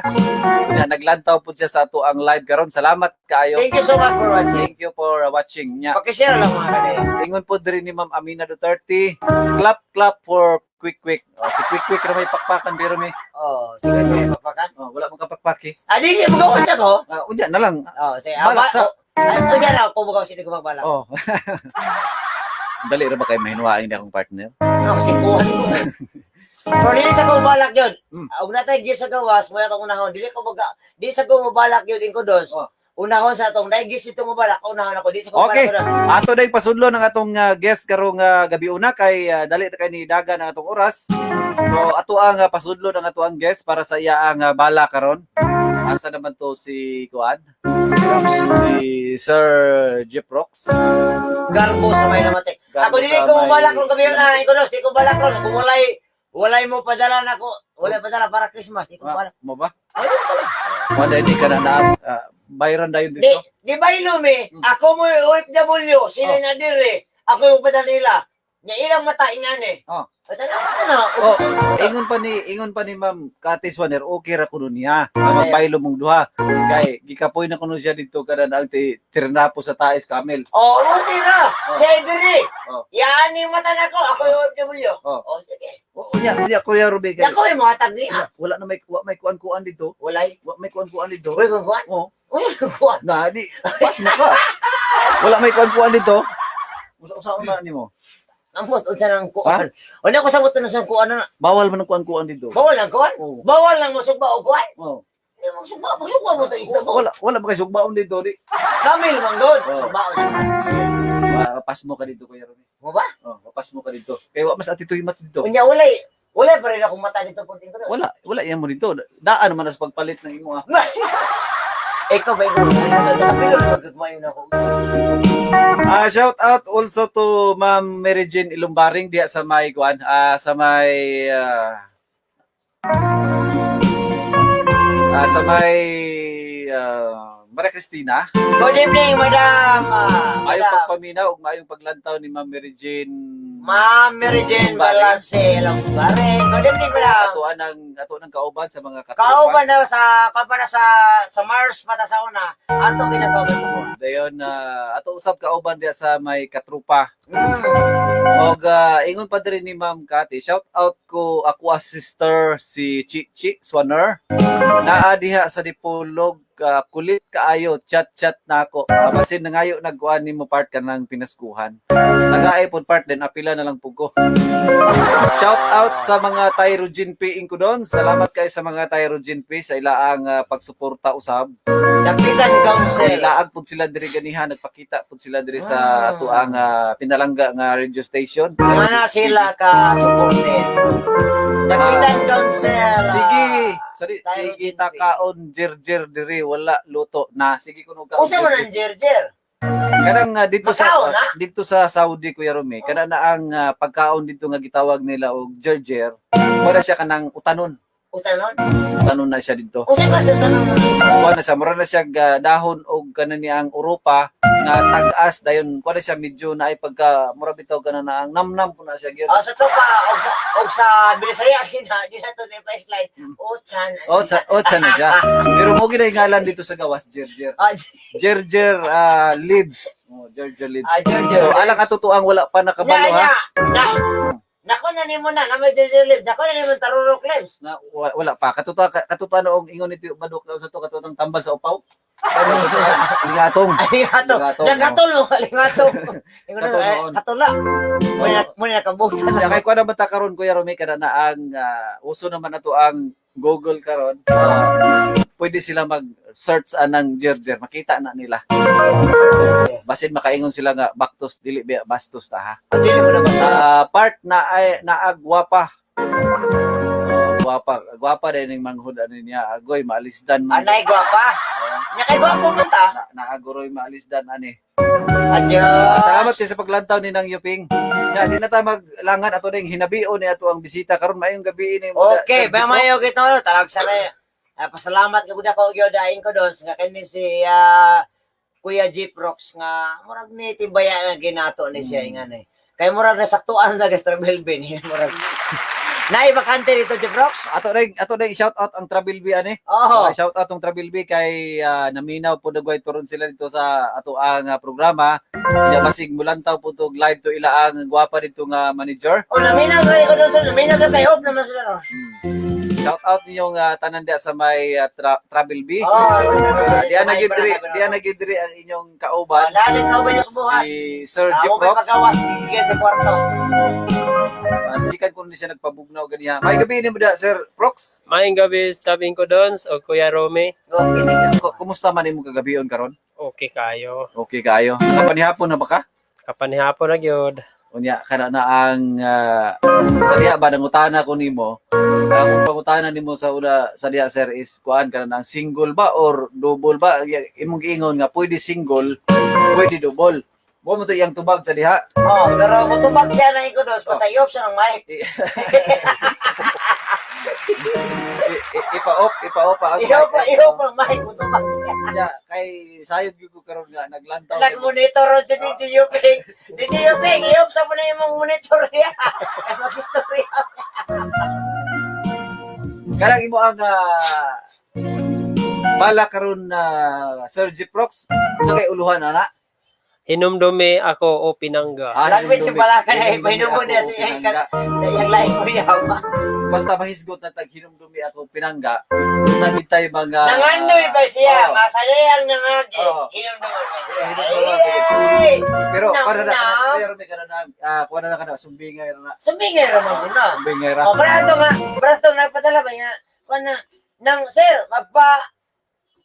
D: Kunya naglantaw pud siya sa ato ang live karon. Salamat kaayo.
E: Thank you so much for watching.
D: Thank you for watching. Nya.
E: Pakishare lang mga kadiyan.
D: Ingon po diri ni Ma'am Amina Duterte. Clap for Quick Quick. Si Quick Quick ra may pakpakan pero may
E: Sige, sige, papakan.
D: wala mong kapakpaki.
E: Di magawa siya ko.
D: Unya na lang.
E: Sige,
D: Balak sa-
E: Unya na, kung magawa siya, di ko magbalak.
D: Oh. Dali ra ba kay mahinuwaing ni akong partner?
E: Kasi kuhan ko. Pero dili sa ko balak yun.
D: Hmm.
E: Ug natay gis sa gawas, mo atong unahon. Dili sa ko mobalak yun in ko dos.
D: Oh.
E: Unahon sa atong dai gis ito mobalak, unahon ako di sa ko
D: Okay.
E: balak.
D: Ato day pasudlo ng atong guest karong gabi una kay dali na kay ni daga ng atong oras. So ato ang pasudlo ng ato ang guest para sa iya ang bala karon. Asa naman to si Kuan? Si Sir Jeep Rocks.
E: Garbo sa may namatay.
D: Garbo
E: Ako dili
D: sa
E: ko
D: may-
E: mobalak ron gabi na in ko dos, di ko balak ron. Kung walay mo padala nako, walay padala para Christmas, di ko balak.
D: Mo ba?
E: Ay, di ko balak.
D: Wala di ka na bayran dayon
E: Di,
D: dito.
E: di ba ilumi? Ako mo OFW, sila
D: Oh.
E: na dire. Ako yung padala nila. Nya ilang mata ingan eh.
D: Oh.
E: Tanaw.
D: Ingon pa ni Ma'am Katis Waner, okay ra kuno niya. Magbaylo mong duha. Kay gikapoy na kuno siya dito kada ang tirnapo sa taes camel.
E: Oh, udi ra. Say dire.
D: Oh.
E: Yan yung mata nako, ako yung OFW.
D: Oh.
E: Oh, sige.
D: O unya Kuya Ruby kay.
E: Ako yung mga tag niya.
D: Wala na may kuan-kuan dito.
E: Walay.
D: May kuan-kuan dito.
E: Uy, kuwan.
D: Oh.
E: Uy, kuwan.
D: Na di pas na ka. Wala may kuan-kuan dito. Usa na nimo.
E: Amot unsa nang kuwan. Una ko sabot na sa kuwan na.
D: Bawal man ang kuan-kuan dito.
E: Bawal lang kuwan.
D: Oh.
E: Bawal lang mo sugba og kuwan.
D: Oh.
E: Di mo sugba mo ta isda ko.
D: Wala ba kay sugbaon dito di.
E: Kamil manggod.
D: Oh.
E: Sugbaon.
D: Papas mo ka dito Kuya Ruby.
E: Mo ba?
D: Oh, papas mo ka dito. Kay wa mas atituy mats dito.
E: Unya walay pa rin akong mata dito pud ko.
D: Wala yan mo dito. Daan naman sa pagpalit ng imo.
E: Ikaw ba yung magkagmayon ako?
D: Shout out also to Ma'am Mary Jane Ilumbaring diya sa may kuan, sa may Maria Cristina.
E: Good evening, madam.
D: Mayong
E: Madam.
D: pagpaminaw ug mayong paglantaw ni Ma'am Mary Jane.
E: Ma'am Mary Jane Balase lang bare. Good evening, madam.
D: Ato ng kauban sa mga
E: Kauban na sa Mars pata sa una. Ato ginagawin sa mo.
D: Dayon ato usab kauban diya sa may katrupa.
E: Mm.
D: Og ingon pa diri ni Ma'am Kati, shout out ko ako as sister si Chichi Swanner. Naa diha sa Dipolog, kulit kaayo, chat na ako. Basin nangayo nagkuan nimo part ka ng pinaskuhan. Nagaay pod part din apila na lang pug ko. Shout out sa mga Tyrogene P ko doon. Salamat kay sa mga Tyrogene P sa ilaang pagsuporta usab.
E: Dapitan council.
D: Laag pud sila diri ganiha, nagpakita pud sila diri sa ato ang pinalangga nga radio station.
E: Nga na sila ka supported. Dapitan council.
D: Sige,
E: Tyrogene
D: sige
E: P.
D: takaon jerjer diri wala luto na. Sige kuno ka.
E: Usa man ang jerjer.
D: Kanang dito
E: Macau, na?
D: dito sa Saudi Kuya Rumi, kana na ang pagkaon dito nga gitawag nila og jerjer. Wala siya kanang utanon.
E: Utanon?
D: Utanon na siya dito.
E: Usa ka sa tanon.
D: Kuha na siya, mura na siya dahon og kanan niya ang Europa nga tag-as dayon kuha na siya medyo na ay pagka mura bitaw kana na ang namnam po na siya gyud.
E: Sa to pa og sa Binisaya gina to ni pa slide. Utsan.
D: Otsa na siya. Pero mo gid ngalan dito sa gawas jerjer. Jerjer leaves. Oh, jerjer leaves.
E: Jerjer.
D: So alang atutuang wala pa nakabalo ha.
E: Nako na nimo na may jerjer lips. Nako na nimo tarurok lips.
D: Na wala pa katutuan og ingon nito badok sa to katutang tambal sa upaw. Ligatong.
E: Aligato.
D: Ligato,
E: Nagatol mo, aligato. Ingon
D: Katol
E: na
D: noon.
E: katula. Mo na kabutan
D: Kaya
E: na.
D: kay kuha naman ta karon Kuya Romy kada na ang uso naman nato ang Google karon. Pwede sila mag-search anang jerjer, makita na nila. Basin makaingon sila nga baktos dili ba bastos ta ha.
E: Dili mo na basta.
D: Part na ay naagwapa. Gwapa din ning manghud ani niya agoy maalisdan man.
E: Anay gwapa. Nya kay gwapo man ta.
D: Naaguroy maalisdan ani.
E: Adios.
D: Salamat kay sa paglantaw ni nang Yuping. Ya di na ta maglangan ato ning hinabio ni ato ang bisita karon maayong gabi ni
E: Okay, ba mayo kito tarag sa pasalamat ka gud ako gyud daing ko dos nga kani si Kuya Jeep Rocks nga murag ni tibaya nga ginato ni siya ingani. Kay murag nasaktuan na gas travel bin murag. Nay bakante dito Jeep Rocks.
D: Ato ring shout out ang Travel B ani.
E: Oh.
D: Shout out ang Travel B kay naminaw po nagway turon sila dito sa ato ang programa. Iya basig mulantaw po tog live to ila ang gwapa dito nga manager.
E: Oh, naminaw ko doon sa naminaw sa tayo off naman sila.
D: Shout out ninyong tanan dia sa may Travel B. Diya nagidiri ang inyong kauban.
E: Dali ka ba yung subuhan?
D: Si Sir Jeep
E: Ako may
D: Rocks.
E: pagkawas, bigyan sa kwarto.
D: Hindi ko siya nagpabugnaw ganiya. May gabi ni mo da Sir Rocks.
G: Maayong gabi sabing ko doon o Kuya Romy.
E: Okay, tingnan.
D: Kumusta man imong kagabion karon?
G: Okay kayo.
D: Okay kayo. Nakapanihapon na ba ka?
G: Kapanihapon na gyud.
D: Unya kana na ang kaniya ba nangutana ko nimo? Ang pangutana nimo sa una sa diha sir is kuan kana na ang single ba or double ba? Imong giingon nga pwede single, pwede double. Mo to iyang tubag sa diha.
E: Oh, pero mutubag siya na ikudos, basta i-off siya ng mic.
D: Ipa-off ang
E: I-off ang mic, mutubag siya.
D: Kaya kay sayod gyud ko karon nga naglantaw.
E: Nag-monitor ron si DJ Yuping. DJ Yuping, i-off sa mo na yung monitor niya. Ay, mag-istorya.
D: Kanang imo ang bala karon na Sir Jeep Rocks sa kay uluhan ana.
G: Hinumdumi ako o pinangga.
E: Lapit yung balakan na ipahinom mo niya sa iyang laing kuyawa.
D: Basta mahisgot na tag hinumdumi ako pinangga. Nagitay mga
E: Nangandoy ba siya?
D: Oo.
E: Masayang nangag.
D: Oo.
E: Hinumdumon ba siya?
D: Hinumdumon.
E: Ay!
D: pero para na
E: Now.
D: pero may kana na kuha na kana sumbingay na
E: Sumingay naman mo na.
D: sumbingay ra.
E: O, brato nagpadala ba niya? Nang, sir,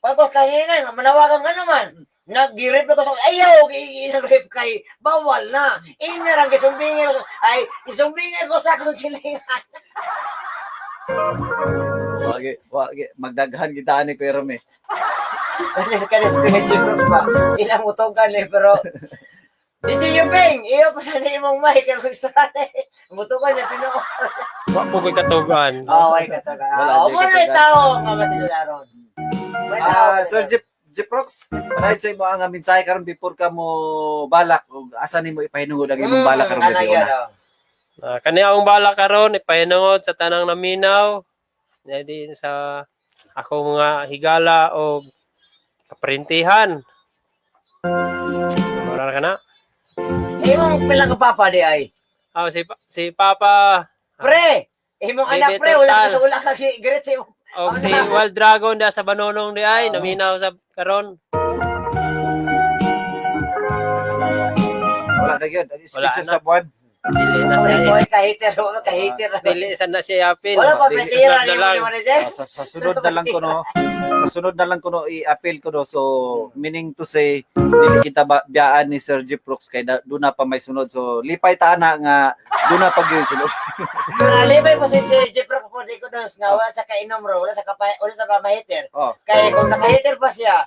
E: pagkos kanina, manawagan nga naman. Nag-grip ako sa ayaw, nag-grip kay bawal na. Inarang isumbingay ko, ay, isumbingay ko sa akong silingan.
D: Wagi magdaghan kita ni pero me.
E: Kasi sa kanis ko yung ba? Ilang utogan eh, pero DJ Yuping, iyo pa sa imong mic ang gusto ka eh. Mutugan niya sinuot.
G: Wa po ko'y katugan.
E: Ay, kataga.
D: Wala, di
E: Muna
D: kataga.
E: tao, mamatilaron.
D: Sir Jeep Rocks, panahid sa imo ang mensahe karon before ka mo balak ug asa nimo ipahinungod ang imong balak karon gabi una.
G: Kani akong bala karon ipahinungod sa tanang naminaw. Di sa ako mga higala o kaprintihan. Mara ka na.
E: Sa imong pilang kapapa di ay.
G: Si Papa
E: Pre, imong anak pre, wala ka great sa imong.
G: o si Wild Dragon da sa Banonong di ay naminaw sa karon.
D: Wala na gyud, special
G: na.
D: sa buwan.
G: Dili na siya.
E: Boy, kahiter.
G: Dili sa na siya apil.
E: Wala pa
G: Dili,
E: presira
G: sunod na
E: ni
G: lang.
E: mo manager.
D: Sa sunod na lang ko no. Sa sunod na lang ko no i-appeal ko no. So meaning to say dili kita biyaan ni Sir Jeep Rocks kay do na pa may sunod. So lipay ta na nga do na pag yung sunod.
E: Nalibay po si Jeff Rock po di ko dos nga wala sa kainom ro, wala sa pamahiter.
D: Oh.
E: Kaya kung nakahiter pa siya,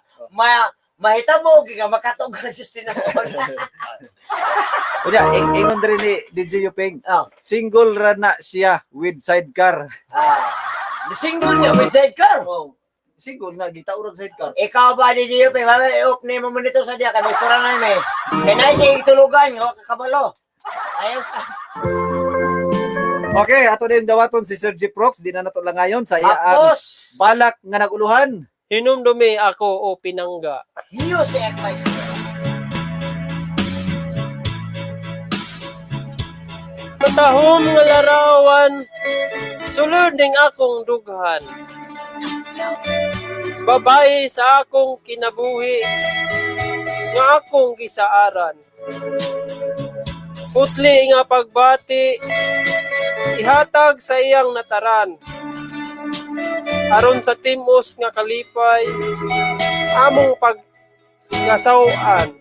E: mahitabo gi nga makatog ang Justin ako.
D: Unya ingon diri ni DJ Yuping.
E: Oh.
D: Single ra na siya with sidecar.
E: The single niya with sidecar.
D: Oh. Single nga gitaurag sidecar.
E: Ikaw ba di Gio pe, op ni mo monitor sa dia kay restaurant na may. Kay nay siya itulugan yo kabalo. Ayaw sa.
D: Okay, ato din dawaton si Sir Jeep Rocks di na nato lang ngayon sa iya ang
E: Tapos,
D: balak nga naguluhan.
G: Hinumdumi ako o pinangga.
E: hiyo si advice.
G: Matahom nga larawan, sulod ning akong dughan. Babae sa akong kinabuhi, nga akong gisaaran. Putli nga pagbati, ihatag sa iyang nataran. Aron sa timos nga kalipay, among paggasawaan.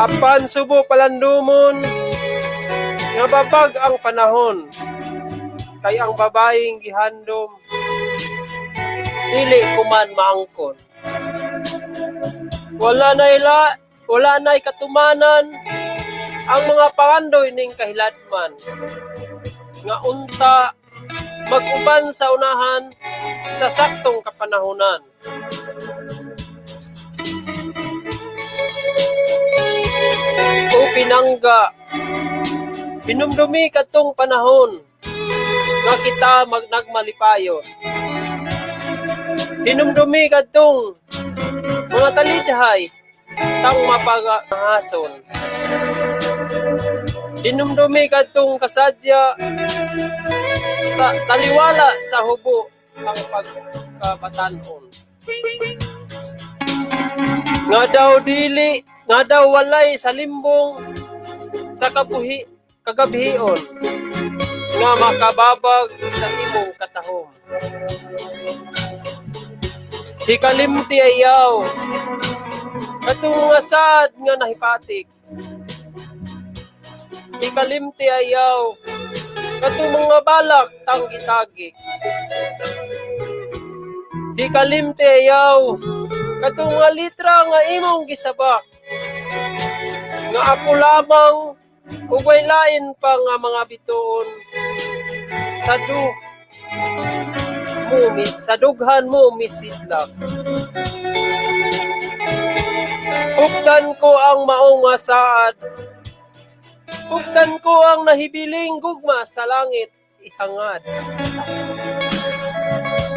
G: Apan subo palandumon, nga babag ang panahon, kay ang babaeng gihandom, dili kuman maangkon. Wala na'y katumanan, ang mga pangandoy ning kahiladman, nga unta, mag-uban sa unahan, sa saktong kapanahunan. O pinangga, hinumdumi katong panahon, nga kita nagmalipayon. Hinumdumi katong mga talidhay, tang taliwala sa hubo ang pagkabatanon. Nga daw walay sa limbong sa kagabhion nga makababag sa imong katahom. Di kalimti ayaw katong nga sad nga nahipatik. Di kalimti ayaw katong mga balak tanggi-tagi. Di kalimti ayaw katong nga litra nga imong gisabak. Nga ako lamang ugay lain pa nga mga bituon sa dughan mo misidlak. Huktan ko ang maong nga saad. Huktan ko ang nahibiling gugma sa langit ihangad.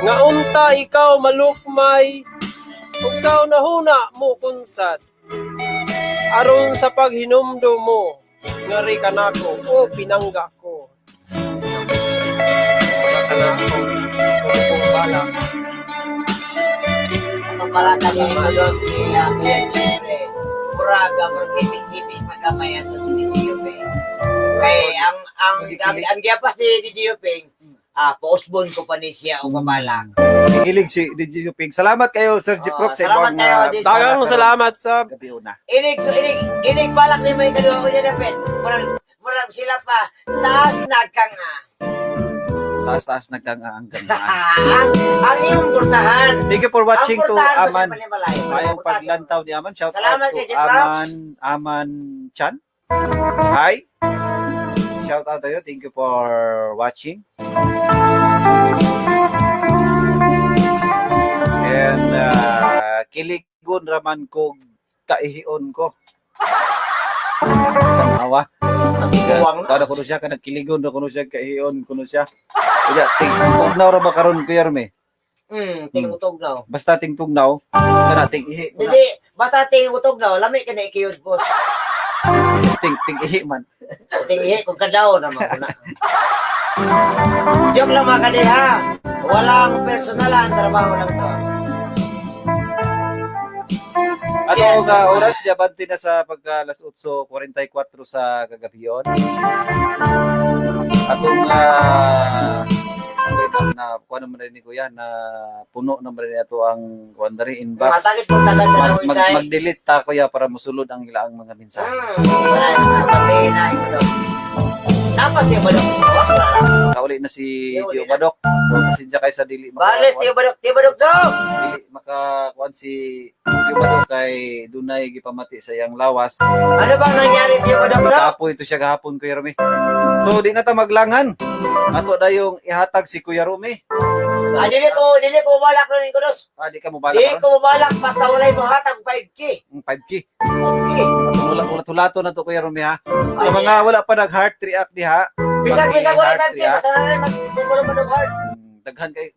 G: Nga unta ikaw malukmay ug sa unahuna mo kunsad. Aron sa paghinumdo mo ngari kanako o pinangga ko. Kanako o bala.
E: Ang balata niya yung dos niya, kuya Jeffrey. Muraga, markipit-kipit, pagkamayan to si Diyopeng. Kaya ang giyapas ni Diyopeng, pausbon ko pa ni siya o pabalak.
D: Hilig si DJ Ping. Salamat kayo, Sir Jiprox.
E: salamat kayo, DJ.
G: Dagang salamat sa
D: Gabiuna.
E: Inig balak ni may kaduwa ko niya na pet. Murag sila pa, taas nagkang
D: Taas-taas nagkangaang ganda.
E: ang iyong portahan.
D: Thank you for watching to
E: Ang portahan
D: Aman.
E: mo sa Panimalay.
D: Mayong paglantaw ni Aman. Shout
E: Salamat
D: out
E: kay
D: to
E: Jiprox.
D: Aman Chan. Hi. Shout out to you. Thank you for watching. And kiligon raman ko kaihion ko. Tanawa.
E: Buwang na.
D: Tada kuno siya kanang kiligon ra kuno siya kaihion kuno siya. Uya tingtugnaw ra ba karon Kuya Erme?
E: Tingutog na.
D: Basta tingtugnaw kana tingihi.
E: Dili, basta tingutog na, lami ka na ikiyod, boss.
D: Tingihi man.
E: Tingihi kung kadaw naman ko na. Joke lang mga kadiha. Walang personal, ang trabaho lang to.
D: Ano
E: Yes.
D: nga oras niya banti na sa pagka alas 8:44 sa kagabiyon. Atong na kuha naman rin ni Kuya na puno naman rin ito ang kuandari inbox.
E: Matagis po tagal sa nang insay.
D: Mag-delete ta Kuya para musulod ang ilaang mga mensahe.
E: Maray, pati na ito daw. Napas niya ba daw sa kawas? Wala lang.
D: Kauli na si
E: Uli
D: Tio
E: na.
D: Badok. So pasensya kayo sa dili
E: Balis, tiyo badok daw.
D: dili makakuan si Tio Badok kay dunay gipamati sa iyang lawas.
E: Ano bang nangyari, tiyo badok daw?
D: Tapo ito siya gahapon Kuya Rumi. So di na ta maglangan. Ato na yung ihatag si Kuya Rumi.
E: Dili ko balak lang yung kudos.
D: Di ka mo bala
E: Dili
D: karon?
E: ko balak, basta walay mo hatag 5K.
D: 5K.
E: Okay.
D: Ulat-ulato na to Kuya Rumi ha. Sa mga wala pa nag-heart react diha.
E: Bisag wala
D: Heart
E: 5K,
D: react.
E: basta na rin magpupulong mo ng heart.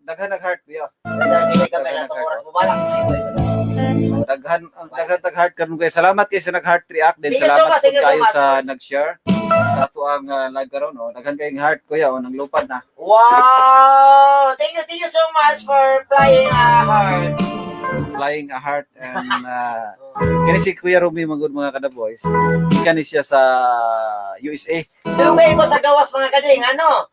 D: Daghan nag-heart Kuya.
E: Dili kami lang itong oras mo balak.
D: Daghan nag-heart karon Kuya. Salamat kayo sa nag-heart react din.
E: Thank you so
D: Salamat
E: much, thank you so
D: kayo
E: much.
D: sa nag-share. Sa ato ang live karon no. Daghan kayong heart Kuya o nang lupad na.
E: Wow! Thank you so much for flying a heart.
D: Flying a heart and kini si Kuya Rumi magud mga kada boys. Kani siya sa USA.
E: Dugay ko sa gawas mga kading, ano?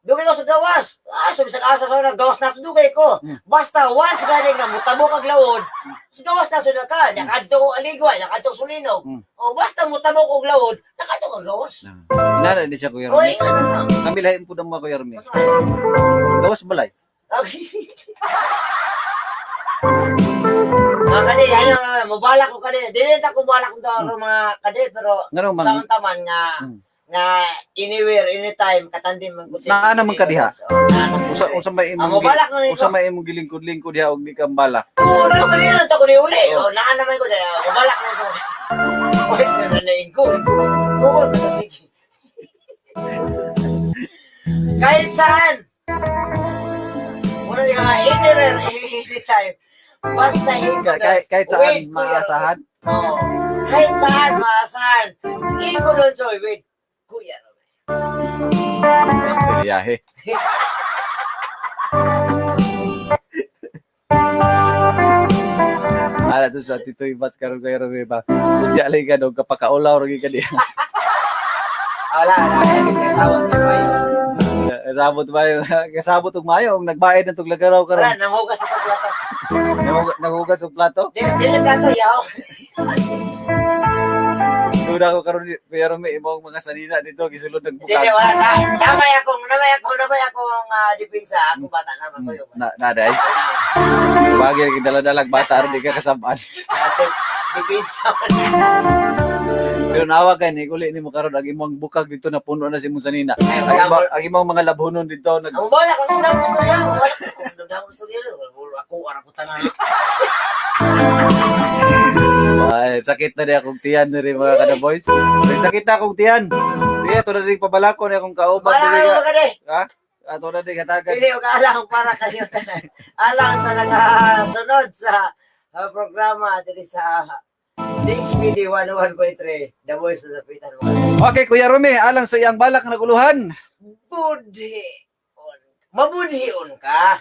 E: Dugay ko sa gawas. Sabi sa asa sa gawas na dugay ko. Basta once galing nga mutabo kag lawod, sa gawas na sud ka, nakadto ko aligwa, nakadto sulinog. O basta mutabo kog lawod, nakadto kag gawas.
D: Inana ni siya Kuya
E: Oy,
D: Rumi.
E: ano na?
D: Kami lahi po ng mga Kuya Rumi.
E: Mas maayo.
D: Gawas balay.
E: Okay. Mga kadi, ano, mabalak ko kadi. Dili ta ko balak ko mga kadi, pero
D: Ngano man
E: samantaman nga anywhere, anytime, katandim man ko
D: Naa naman ka diha?
E: Usa
D: usa may
E: Amo balak na
D: usa may imong gilingkod-lingkod diha og di ka balak.
E: Oo, kanina ta ko ni uli. O naa naman ko diha. Mabalak na ko. Wait na nanain ko. Oo, sige. Kahit saan. Wala yung mga anywhere, anytime. Basta hindi.
D: Kahit saan maasahan.
E: Oo. Kahit saan maasahan. Hindi ko doon, Joy. Wait. Kuya.
D: Gusto biyahe. Ala to sa Tito Ibats karon kayo ron ba. Kudya lay ka dog kapakaulaw ron ka diya.
E: Wala, kasi kasawat ko ba yun?
D: Kasabot ba yung kasabot og mayo og nagbayad ng tug lagaraw
E: Wala,
D: karon.
E: nanghugas ito plato.
D: Nagugas og plato.
E: Dili plato, yaw.
D: Duda ko karon pero may imong mga sanina dito gisulod
E: Dili,
D: nagbukag.
E: wala na. Namay akong depensa. Ako bata naman ko yun.
D: Naday. Bagay gidala-dalag bata ron di ka kasaban.
E: Kasi depensa.
D: Pero nawagan ni uli nimo karon ang imong bukag dito na puno na si imong sanina. Ang imong mga labhonon dito nag
E: Ang bola, kung hindi ako gusto niya. Kung hindi ako gusto niya. Ako, arang ko tangan.
D: ay sakit na di akong tiyan diri mga kada boys. May sakit na akong tiyan. Di to na rin pabalako ni akong kauban
E: Wala
D: diri
E: kayo
D: ka.
E: ka di.
D: Ha? Ato na di katagan.
E: Hindi ko kaalang para kayo tanan. Alang sa nakasunod sa programa diri sa DXPD 101.3, The Voice of the Pitan.
D: Okay, Kuya Rome, alang sa iyang balak na naguluhan.
E: Budhion. Mabudhion ka.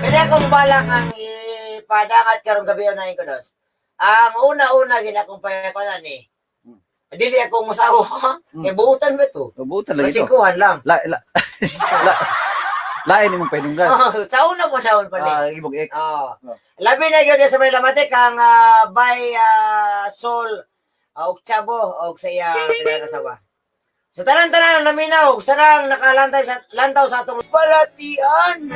E: Kaya kung balak ang ipadangat karong gabi na ko dos. Ang una-una ginakumpaya ko na ni. Dili ako musawa. Buutan ba ito?
D: Bubutan lang ito.
E: Masikuhan lang.
D: Lain imong painunggan.
E: Sa una po daon pa ni.
D: Imong ex.
E: Labi na yun sa may lamate kang by Sol og Chabo og sa iya pinakasawa. Sa tanan-tanan naminaw, sarang nakalantay sa lantaw sa atong balatian.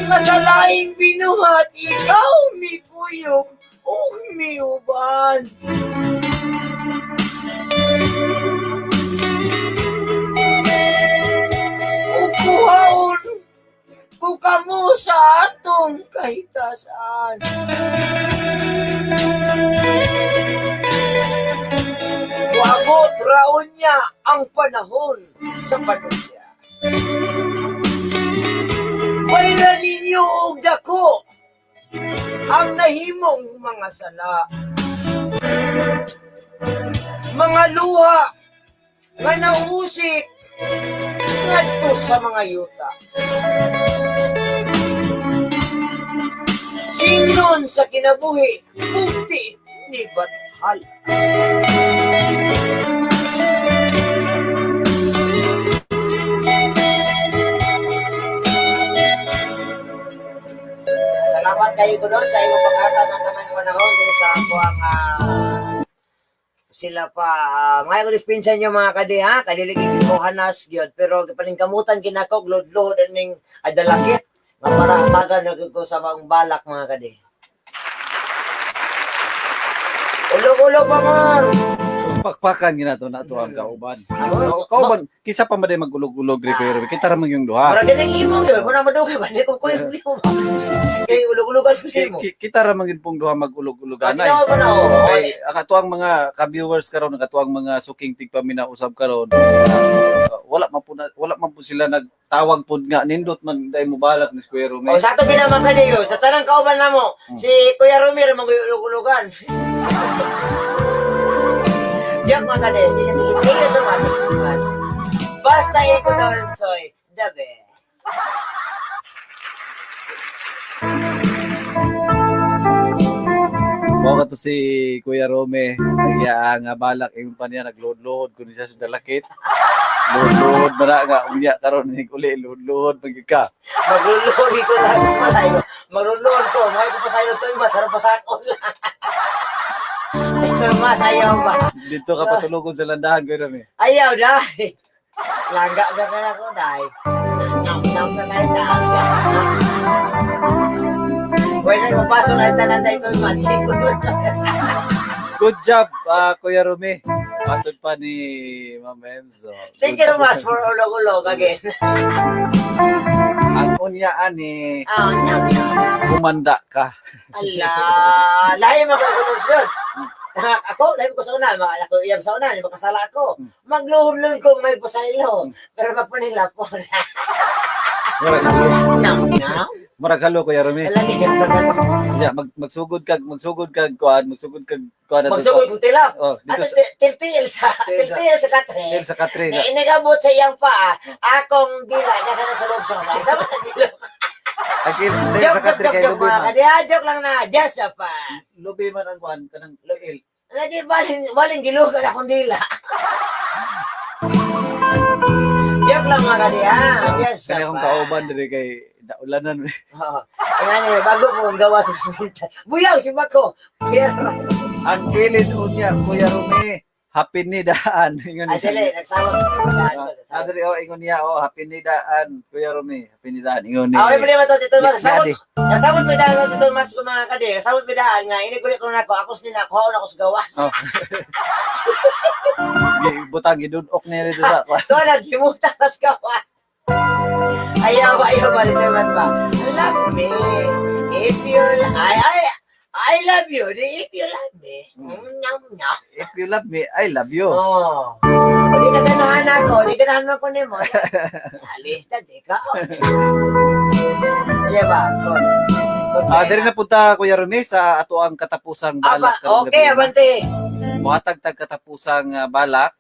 E: Masalaing binuhat, ikaw mikuyog o miuban. Ukuhaon ko kamo sa atong kahitasan. Wabot raon niya ang panahon sa panulya. Bayran ninyo og dako ang nahimong mga sala. Mga luha nga nausik ngadto sa mga yuta. Singnon sa kinabuhi, bukti ni Bathal. Salamat kayo ko doon sa iyong pagkatan ng kamay panahon din sa ako ang sila pa mga ko dispensa nyo mga kadi ha kadiligig ko hanas gyud pero paningkamutan kinako lod-lod ning adalakit nga para tagan ko sa mga balak mga kadi. Ulo-ulo pa mar.
D: Pakpakan ginato na to ang kauban. Kauban kisa pa maday magulog-ulog ri pero kita ra man yung duha.
E: Para dinang imo gyud ko na madugay ba ni ko ko hindi mo ba. Kay ulog-ulogan ko mo.
D: Kita ra man gid pong duha magulog-ulogan ay.
E: Ano ba na oh.
D: Ay akatuang mga ka-viewers karon nakatuang mga suking tigpamina usab karon. Wala man po sila nagtawag pud nga nindot man day mo balak ni Kuya Rome.
E: O sa ato ginaman kaniyo, sa tanang kauban na mo, si Kuya Romero magulog-ulogan. Diyak mga kaniyo, tingin sa mga tingin. Basta ikaw doon, soy, the best.
D: Mao to si Kuya Rome, kaya nga balak yung pa niya nagload-load kun siya sa dalakit. Load bara nga unya karon ni uli load pagid ka.
E: Maglulod ko lang malayo. Maglulod ko, may ko pasayo to, masarap pasakon lang. Ito masayaw ba?
D: Dito ka patulugon sa landahan Kuya Rome.
E: Ayaw dahil. Langga ba ka na ko dahil? Nam ka na ito. Pwede mapasok na italan na ito.
D: Good job Kuya Rome. Patod pa ni Ma'am Emzo.
E: Thank you so much for ulog-ulog again.
D: Ang unyaan ni
E: Nyam.
D: kumanda ka.
E: Ala, lahi magkagulos yun. Ako, lahi ko sa una, ako iyam sa una, makasala ako. Magluhulun ko may pasaylo, pero magpanila po. Now, now.
D: Murag halo Kuya Rumi.
E: Alam niya,
D: Ya, magsugod kag kuan, magsugod kag kuan na to.
E: magsugod kong tilap.
D: Oh, dito
E: Ato,
D: sa
E: tiltil sa katre.
D: sa Katre
E: Na
D: na.
E: inagabot sa iyang paa, akong dila, na sa loob sa kamay. Sama ka dilo.
D: Akil dito
E: Joke,
D: sa Katre
E: joke,
D: kay
E: joke,
D: lubi
E: mga
D: man.
E: kadiya. Joke lang na, just a fan.
D: Lubi man ang kuan kanang loil.
E: Ano di, baling gilugan akong dila. Joke lang mga kadiya, just a
D: Kani akong
E: fan.
D: kauban diri kay naulanan.
E: Oo. Kaya nga, bago mo gawa sa siminta. Buyaw, si Mako. Pero,
D: Ang kilid unya Kuya Rumi. Happy ni daan. Ingon
E: ay, dali, nagsawag.
D: Adri ingon niya happy ni daan Kuya Rumi. Happy ni daan ingon ni.
E: Okay, problema to, Tito Mas.
D: Daddy.
E: Nasawag may daan to, Tito Mas, kung mga kadi. Nasawag may daan nga, inigulit ko na ako. Ako nila, kuhaon ako sa gawas.
D: Oh. Butang gidudok niya dito sa kuan.
E: Ito na, gimutan ka sa gawas. Ayaw ba, Tito Mas ba? Love me, if you, I love you, if you love me. Nyam, nyam.
D: If you love me, I love you.
E: Oh. Di ka ganahan ako, di ganahan mo ko ni mo. Alis na, di ka. Iya ba?
D: Diri na punta Kuya Rumi sa ato ang katapusang
E: Aba,
D: balak karong
E: okay,
D: gabi.
E: abante.
D: Muhatag tag katapusang balak.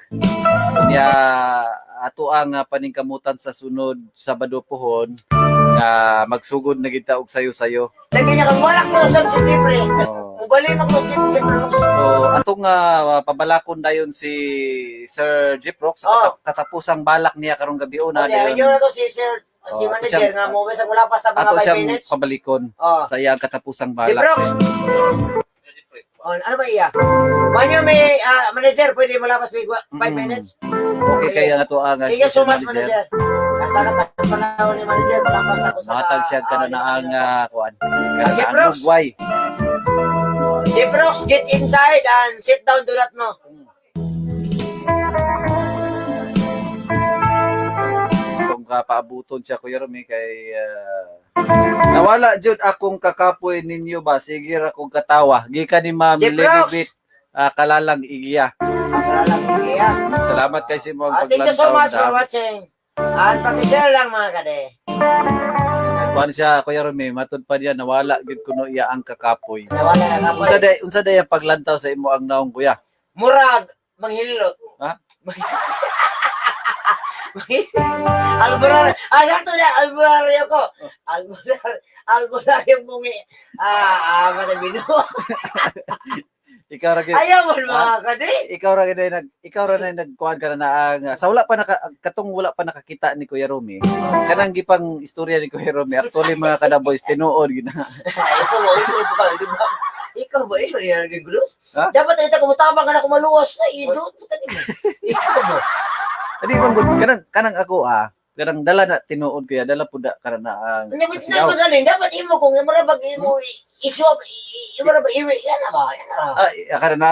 D: Kanya ato ang paningkamutan sa sunod Sabado pohon nga magsugod na kita og sayo-sayo.
E: Lagi niya kang walak mo sa Siyempre.
D: Oh.
E: Mubali mo ko Siyempre.
D: So atong pabalakon dayon si Sir Jeprox sa
E: Oh.
D: katapusang balak niya karong gabi una
E: Okay, yun na to si Sir, si
D: Oh, ato
E: manager
D: siyang-
E: nga mo sa mula pa sa
D: ato
E: mga 5
D: siyang
E: minutes.
D: pabalikon
E: Oh.
D: sa iyang katapusang
E: Si
D: balak.
E: Brox. Oh, ano ba iya? Banyo may manager, pwede malapas 5 minutes?
D: Okay kaya nga to ang
E: Sige, so much manager. Nagkakatak pa na ni manager, malapas na ko sa...
D: matag siya ka na ang kuan.
E: Okay,
D: Kana
E: Brox.
D: ang ugway.
E: Si Brox, get inside and sit down, do not know.
D: Kung kapaabuton siya Kuya Rumi kay nawala jud akong kakapoy ninyo ba sige ra kong katawa gikan ni Ma'am
E: Jeff Rocks.
D: Lilibit Kalalang Igiya.
E: Yeah.
D: Salamat kay si mo
E: Thank you so much for watching. At pakishare lang mga kade.
D: Kuan siya Kuya Rumi matud pa niya nawala gid kuno iya ang kakapoy.
E: Nawala na kapoy.
D: Unsa day ang paglantaw sa imo ang naong kuya?
E: Murag, manghilot.
D: Ha?
E: Albular. Sakto na, albularyo ko. Albular yung bungi. Matabino.
D: Ikaw ra gid
E: Ayaw mo mga kade.
D: ikaw ra na nagkuan ka na ang sa wala pa katong wala pa nakakita ni Kuya Rumi. Kanang gipang istorya ni Kuya Rumi actually mga kada boys tinuod gid na.
E: Ikaw ba? Ikaw ba? Ikaw yan ang gulo?
D: Ha?
E: Dapat ito kumutabang ka na kumaluwas na. Idot. Ikaw ba?
D: Adi man kanang ako kanang dala na tinuod kaya dala pud kana na ang
E: Dapat na magaling. Dapat imo kung marabag imo iswap. Marabag iwi. Yan na ba? Yan na.
D: kana na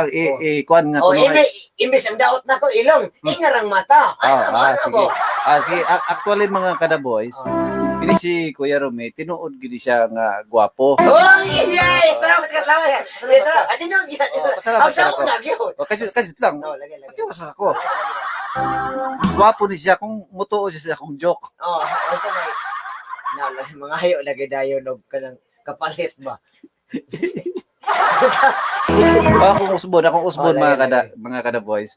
D: kuan nga
E: O,
D: kuno kay
E: imbis ang daot na ko ilong. Ingarang mata. Ay, naman
D: sige.
E: ako.
D: Sige, actually mga kada boys, kini si Kuya Rumi tinuod gid siya nga gwapo.
E: Oh, yes! Salamat ka, salamat ka. Salamat. At ito,
D: Pasalamat
E: ang sa
D: ka
E: una, yun.
D: O kasi lang.
E: Oh, lagay.
D: Ati was ako. Gwapo ni siya kung mutuo siya sa akong joke.
E: Oh, ang sa may... Nalagay, mga hayo, lagay dayo, no, ka ng kapalit ba?
D: Akong usbon mga kada boys.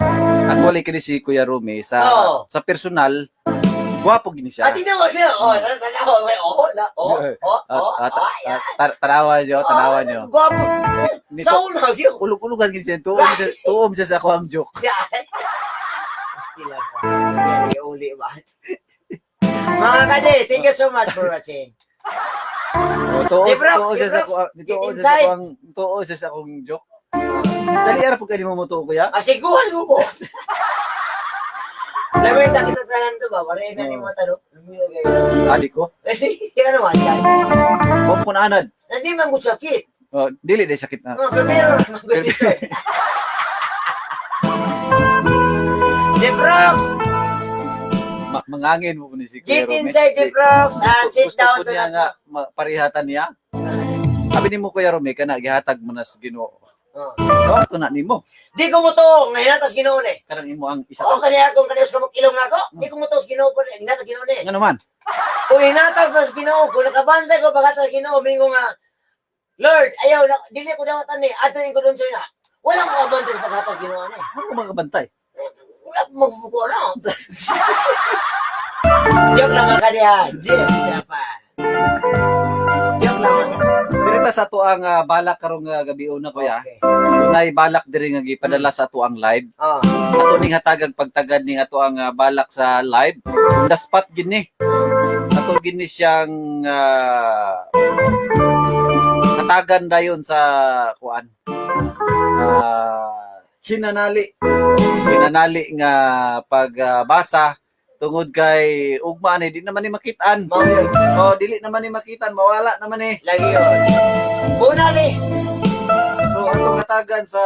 D: Actually kini si Kuya Rumi sa personal gwapo gini siya.
E: At ito mo siya,
D: Tanawan nyo.
E: Gwapo. Sa una, yun.
D: Ulog-ulugan gini siya. Tuom siya sa ako ang joke.
E: Pasti lang pa. Very uli ba? Mga kade, thank you so much for watching.
D: Tuo siya sa akong joke. Dali ara pud kani mo mutuo kuya.
E: Asiguhan ko ko. Lamin ta kita tanan to ba? Wala na ni mo talo.
D: Adik ko.
E: Ano man yan?
D: Kung punanad.
E: Hindi man ko sakit.
D: Dili day sakit na.
E: Pero The Brox!
D: Mangangin mo ni si Kuya
E: Get
D: Rumi.
E: inside the Brox and sit
D: Gusto
E: down
D: po
E: to
D: niya nga
E: that.
D: parihatan niya. Sabi ni mo Kuya Rumi kana gihatag mo na sa Ginoo.
E: Oh.
D: Daw ko na nimo.
E: Di ko mo to, nga hinatas Ginoo ni.
D: Kanang imo ang isa
E: Oo,
D: ka.
E: kanya akong kanya sa ilong na ako. Di ko mo to sa Ginoo ko, hinatas Ginoo ni.
D: Nga naman.
E: Kung hinatas pa sa Ginoo, kung nakabantay ko pagkatapos Ginoo, mingo nga, Lord, ayaw, dili ko dawatan ni, ato yung kudunso na. Wala ko kabantay sa pagkatapos Ginoo ni.
D: Ano ko magabantay?
E: Wala ko magbubuko na. Joke lang mga kaniya. Jess, siapa. Joke lang mga.
D: Direta sa ato ang balak karong gabi una kuya.
E: Okay.
D: Dunay balak diri nga gipadala sa ato ang live.
E: Oh.
D: Ato ning hatagag pagtagad ning ato ang balak sa live. On the spot gini. Ato gini siyang hatagan dayon sa kuan. Hinanali nga pagbasa tungod kay ugma ni di naman ni makitaan.
E: Mau yun.
D: O dili naman ni makitaan, mawala naman ni.
E: Lagi yun. Bunali.
D: So atong hatagan sa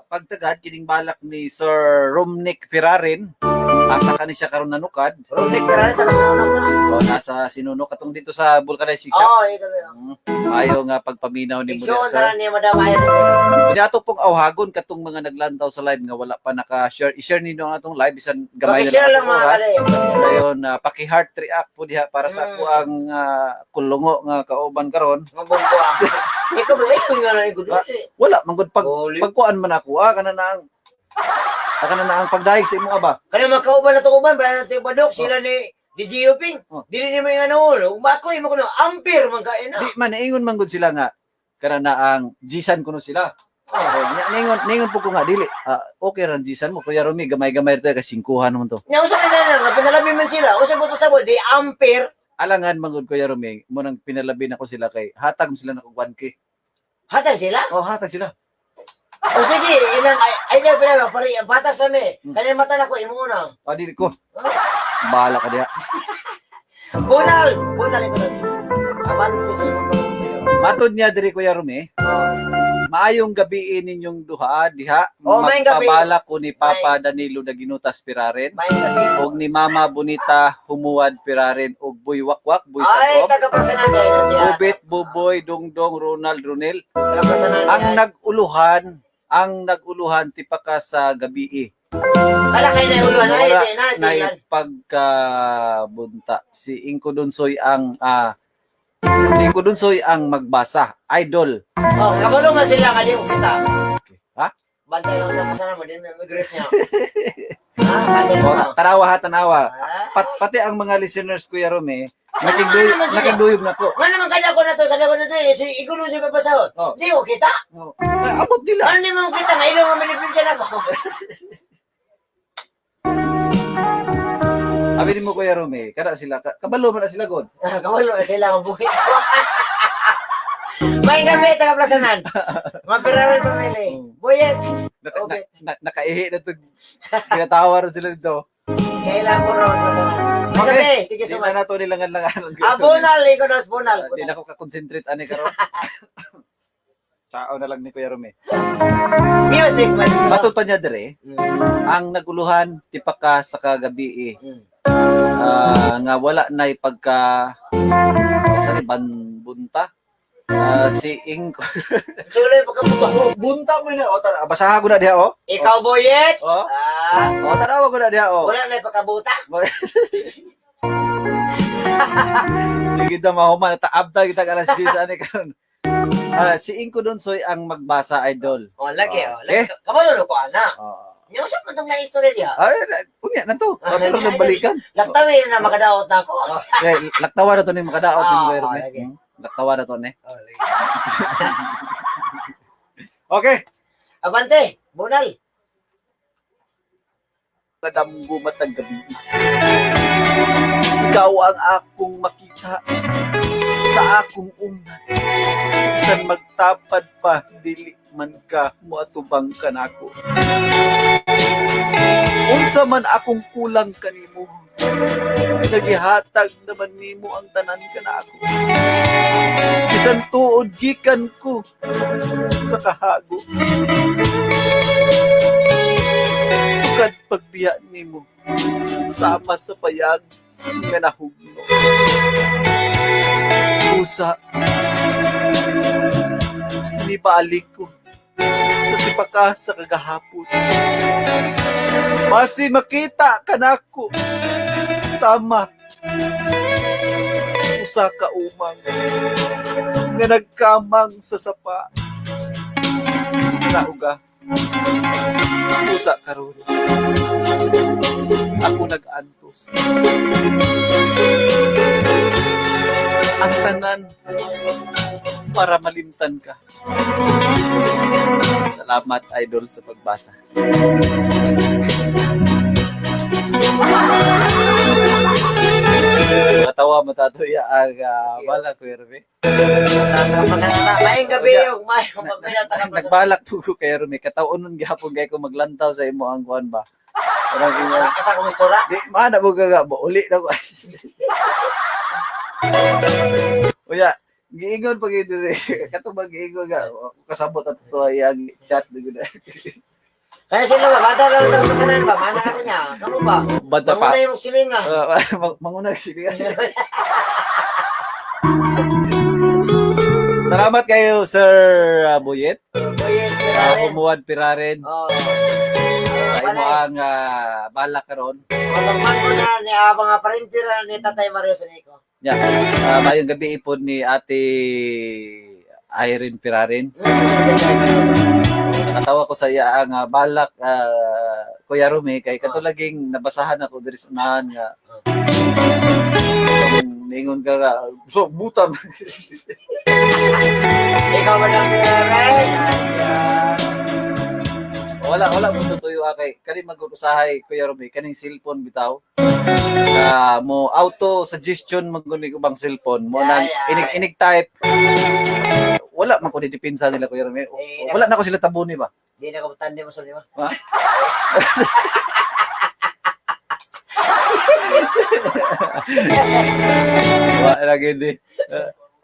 D: pagtagad kining balak ni Sir Romnick Ferrarin. Asa ka ni siya karon nanukad.
E: Rumnik pero rin, takas na unak na.
D: O nasa sinunok katong dito sa vulcanizing shop.
E: Oo, ito yun.
D: Ayaw nga pagpaminaw ni mo
E: Igsoon
D: sir.
E: na niya madamay.
D: Kaya ato pong awhagon katong mga naglantaw sa live nga wala pa naka-share. I-share ninyo ang atong live bisan gamay
E: Pakishare
D: na
E: lang mga
D: oras.
E: kare.
D: Dayon paki-heart react po diha para sa ako ang kulungo nga kauban karon.
E: Mabungko ako. Ikaw ba, ikaw nga lang igudo.
D: Wala manggod
E: Holy.
D: pagkuan man ako kana na ang pagdayeg sa imo ba.
E: Kaya makauban na ito kuban, bayan natin yung badok, sila ni DJ Uping.
D: Oh.
E: Dili ni may ano, umako, imo ko no, ampere man kain na.
D: Di man ingon man gud sila nga kana na ang Jisan kuno sila. Ningon po ko nga dili. Okay ran Jisan mo kuya Romy gamay-gamay rito kasi 5 naman to.
E: Nya usa na nga, pinalabi man sila, usa pa pasabot, di ampere.
D: Alangan mangod kuya Romy mo nang pinalabi na ko sila kay hatag mo sila na kog 1K.
E: Hatag sila?
D: Oh hatag sila.
E: O sige, ilang, ay na pinalabi, pari, batas na mi. Kanya mata na ko, imo na.
D: Dili ko. Bahala ka diha.
E: Bunal ito na. Abante sa imong pagkakita.
D: Matod niya diri kuya Romy. Maayong gabi ninyong duha diha.
E: Oh, maayong gabi.
D: Magpabala ko ni Papa Danilo Daginutas Pirarin.
E: May gabi.
D: Og ni Mama Bonita Humuad Pirarin og Boy Wakwak, Boy
E: Ay,
D: Sagop,
E: taga-pasanan kayo na siya.
D: Ubit, Buboy, Dongdong, Ronald, Ronel.
E: Taga-pasanan
D: Ang naguluhan tipaka sa gabi
E: Kala kayo na yung uluhan. Ay,
D: Mura
E: ito
D: na
E: yan.
D: pagkabunta. Si Inko Dunsoy ang magbasa. Idol.
E: Oh, kabalo nga sila, kadi ko kita.
D: Ha?
E: Bantay lang sa pasanan mo, din may greet niya. Bantay mo.
D: Tanawa. Pati ang mga listeners Kuya Rome, nakigduyog na ko.
E: Nga naman kada ko na to, si igulo siya papasahod.
D: Oh.
E: Di ko kita.
D: Abot nila.
E: Ano di mo kita, nga ilong nga Pilipinsan ako.
D: Sabi mo Kuya Rome, kada sila, kabalo man na sila God.
E: Kabalo nga sila, mabuhay ko. May gabi, taga-plasanan. Mga piraran pamili. Buyet. Ubit.
D: Nakaihi na ito. Pinatawa rin sila dito.
E: Kailan ko ron, plasanan. Okay, thank you so
D: Di na
E: much.
D: nato nilangan-langan.
E: Bunal, ikaw na, bunal.
D: Hindi na ako kakonsentrate ani karon. Tao na lang ni Kuya Rome.
E: Music, mas.
D: Matod pa niya dire, ang naguluhan tipaka sa kagabi nga wala na pagka sa banbunta. Si Ing
E: Suloy pagkabuto.
D: bunta mo na tara basaha ko na diha
E: Ikaw, Boyet.
D: Oh. Tanawa ko na diha
E: Wala na pagkabuta.
D: Hindi kita mahuman taabda kita alas 10 ani karon. Si Inko Dunsoy ang magbasa idol.
E: Lagi.
D: Okay.
E: Kabalo ko, anak.
D: Oh.
E: Yung sa matang na istorya diha.
D: Unya na to. Pero nang balikan.
E: Laktawi na makadaot na ako.
D: Laktawa na to ni makadaot ni Kuya Rome.
E: lagi.
D: Laktawa na to ni. Okay.
E: Abante, bunal.
D: Kadamgo matag gabi. Ikaw ang akong makita sa akong umnan. Bisan magtapad pa, dili man ka moatubang kanako. Unsa man akong kulang kanimo, nagihatag naman nimo ang tanan kanako. Bisan tuod gikan ko sa kahago. Sukad pagbiya nimo sama sa payag nga nahugno. Usa nibalik ko sa sipaka sa kagahapon. Masi makita kanako sama usa ka umang nga nagkamang sa sapa. Nauga usa karon ako nag-antos. Ang tanan para malimtan ka. Salamat, idol, sa pagbasa. Matawa matatuya ang bala ko, Erme.
E: Maayong gabi yung
D: Nagbalak po ko kay Erme. Kataunon gihapon kay ko maglantaw sa imo ang kuan ba. Parang
E: Asa kong istora?
D: di mana mo gaga uli na ko. Uya, giingon pag dire. Katong giingon ga kasabot at to iyang chat digud.
E: Kaya sila ba? Bata lang ng pasanan ba? Mana ako niya. Kamu ba?
D: Bata pa.
E: Manguna yung siling nga.
D: Manguna sige. Salamat kayo, Sir Boyet. Humuad Piraren.
E: Oh.
D: Sa imo ang balak karon.
E: Kalangman mo na ni mga parintira ni Tatay Mario Sanico.
D: Yeah. Mayong gabi ipon ni Ate Irene Piraren. Natawa ko sa iya ang balak Kuya Rumi kay katulaging nabasahan ako diri sa unahan nga. Ningon ka nga, so buta.
E: Ikaw ba lang
D: Wala mo tutuyo kay kani mag-usahay Kuya Rumi kaning cellphone bitaw. Mo auto suggestion maguni ko bang cellphone mo nang inig type. Wala man ko didipinsa nila Kuya Rumi. Wala na ko sila tabuni ba?
E: Di na ko tandi mo sa lima.
D: Ha? Wala lagi di.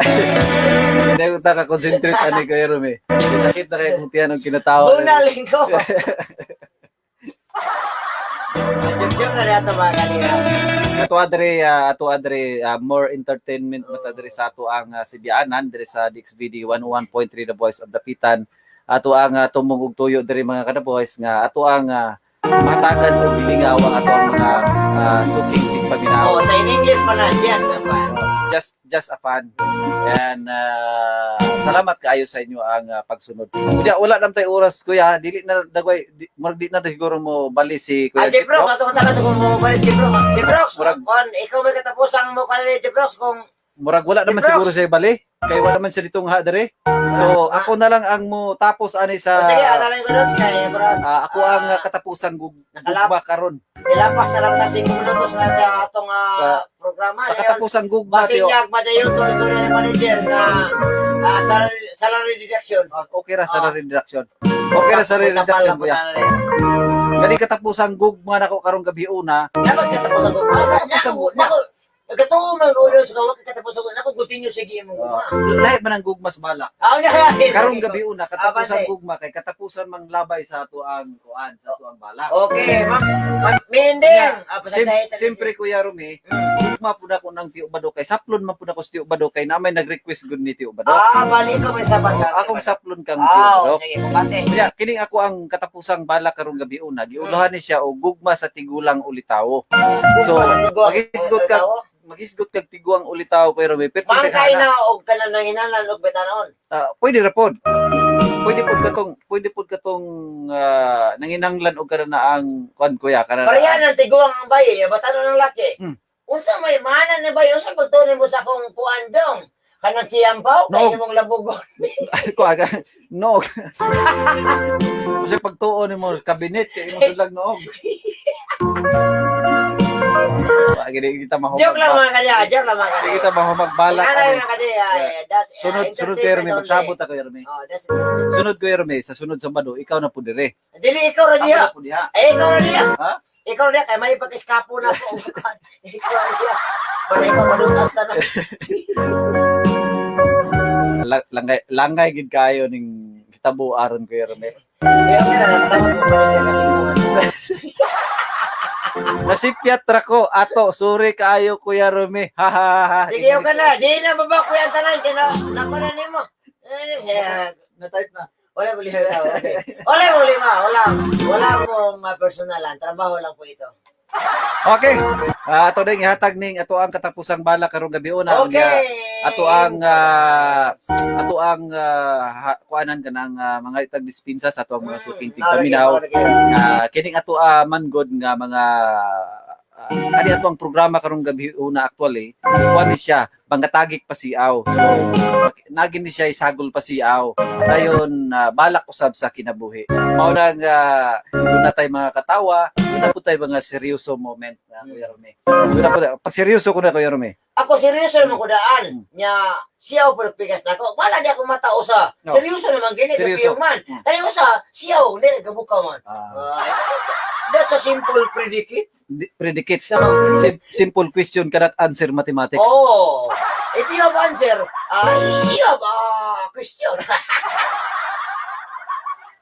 D: Hindi ko taka-concentrate ani Kuya Rumi. Sakit na kayo kung tiyan ang kinatawa.
E: Bunaling ko. Jom na nato mga kanina.
D: Ato adre more entertainment mata diri sa ato ang Sibianan diri sa DXBD 101.3 The Voice of the Pitan. Ato ang tumong og tuyo diri mga kada boys nga ato ang matagan og bilingaw ang ato ang mga suking tigpaminaw.
E: Oh, sa English pala, yes,
D: Just a fan. And salamat kaayo sa inyo ang pagsunod. Kuya, wala nam tay oras kuya, dili na dagway di na siguro mo bali si Kuya
E: Jebrox, kaso kung taga ko mo balik Jebrox.
D: Murag-
E: Kon ikaw may katapusang mo kanila Jebrox kung
D: Murag wala naman
E: Jebrox.
D: siguro siya bali. Kay wala man siya ditong ha dere. So ako na lang ang mo tapos ani sa
E: sige, analay ko doon kay bro.
D: ako ang katapusan gugma karon.
E: Nilapas na lang na 5 minutos na sa atong programa.
D: Sa katapusan gugma
E: Basi
D: tiyo.
E: niya madayon to istorya ni manager na salary deduction.
D: Okay ra sa reduction. Okay ra sa reduction kuya. Gani katapusan gugma nako karong gabi una.
E: Dapat katapos ako. Nako, nagkatuo man ko doon sa kawak katapos ako. Nako, gutin nyo sige mo.
D: Lahi man ang gugma sa bala. Karong gabi una katapusan gugma kay katapusan mang labay sa ato ang kuan sa ato ang bala.
E: Okay, ma'am. Mending.
D: Siyempre Kuya Rumi, gugma pud ako ng Tio Bado kay saplon man pud ako sa Tio Bado kay namay nag-request gud ni Tio Bado.
E: Bali ko may sabasa.
D: Akong saplon kang Tio Bado.
E: Sige, kumpante.
D: Kaya kining ako ang katapusang bala karong gabi una. Giuluhan ni siya og gugma sa tigulang ulitaw. So, magisgot kag tiguang ulitaw pero may perti
E: Mangkay na og kanan nang hinalan og betanon.
D: pwede ra pod. Pwede pod katong nanginanglan og kana na ang kuan kuya kana.
E: Pareha ng tiguang ang bayi, betanon ng laki.
D: Hmm.
E: Unsa may mana na bayi, unsa pagtuon mo sa akong kuan dong? Kanang kiyampaw kay imong labugon.
D: Ko aga no. Kasi pagtuon mo kabinet kay imong sulag noog. Gini kita mahumag.
E: Joke lang mga kanya, joke lang mga kanya.
D: Kita mahumag balak.
E: Mga kanya,
D: Sunod ko Yerme, magsabot ako Yerme. Sunod ko Yerme, sa sunod sa Bado, ikaw na po dire.
E: Dili ikaw ra
D: Ako
E: diha.
D: na po diha.
E: Ikaw ra diha.
D: Ha?
E: Ikaw ra kay may pag-eskapo na po. Ikaw ra diha. Para ikaw malutas na.
D: Langay gid kayo ning hitabo aron ko Yerme.
E: Sige, okay na, kasama ko pa rin kasi
D: Nasipyat ra ko ato, sorry kaayo Kuya Rome. Ha ha ha.
E: sige, okay na. Di na baba ko yan tanan. Nako na nimo.
D: Na type na.
E: Wala mo lima tao. Okay. Wala mo lima. Wala mong personalan. Trabaho lang po ito.
D: Okay. Ato ding ihatag ning ato ang katapusang bala karong gabi una.
E: Okay.
D: Ato ang kuanan kanang mga itag dispensa sa ato ang mga suking tigpaminaw. Kining ato man-god nga mga ani ato ang programa karong gabi una actually. Kuan ni siya bangatagik pasiaw. So nagin ni siya isagol pasiaw. Dayon balak usab sa kinabuhi. Mao nang doon na tay mga katawa, doon na po tay mga seryoso moment na Kuya Rome. Doon na po pag seryoso ko na Kuya Rome.
E: Ako seryoso naman ko daan. Nya siyaw pagpigas na ako. Wala di ako matao sa.
D: No.
E: Seryoso naman gini
D: Seryoso.
E: kapiyong man. Kaya ko sa siyaw, hindi gabuka man. That's a simple predicate.
D: Predicate. Simple question cannot answer mathematics.
E: Oh, if you have answer, you have question.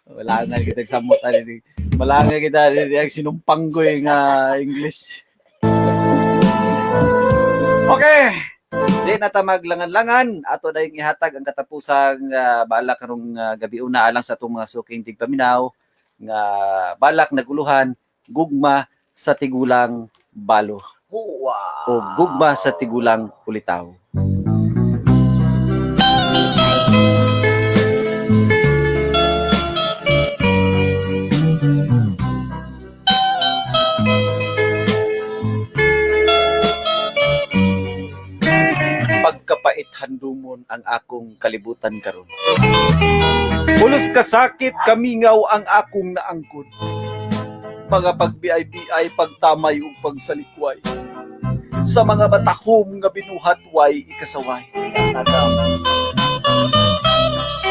D: Wala nga kita samot ani. Wala nga kita ang sinumpang ko nga English. Okay. Di na ta maglangan-langan ato na ihatag ang katapusang balak karong gabi una alang sa atong mga suking tigpaminaw nga balak naguluhan gugma sa tigulang balo
E: Wow.
D: o gugma sa tigulang ulitaw. Pagkapait handumon ang akong kalibutan karon. Pulos kasakit kamingaw ang akong naangkod. Mga pagbiay-biay, pagtamay ug pagsalikway. Sa mga batahom nga binuhat way ikasaway.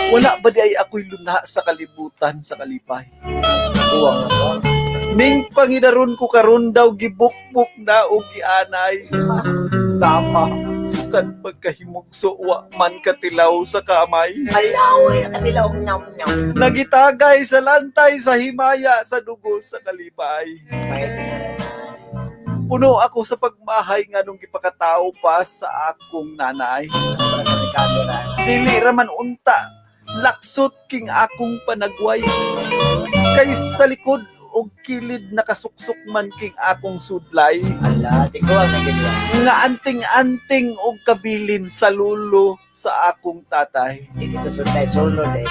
D: Wala ba di ay ako'y luna sa kalibutan sa kalipay?
E: Buwang na to.
D: Ning panginaron ko karon daw gibukbuk na o gianay.
E: Tama.
D: Sukan pagkahimugso wa man katilaw sa kamay.
E: Alaway, nakatilaw nyam-nyam.
D: Nagitagay sa lantay sa himaya sa dugo sa kalipay. Puno ako sa pagmahay nga nung gipakatao pa sa akong nanay. Dili raman unta, laksot king akong panagway. Kay sa likod og kilid nakasuksok man king akong sudlay.
E: Ala, tiguan na ganyan.
D: Nga anting-anting og kabilin sa lulo sa akong tatay.
E: Hindi kita sunday solo dahil.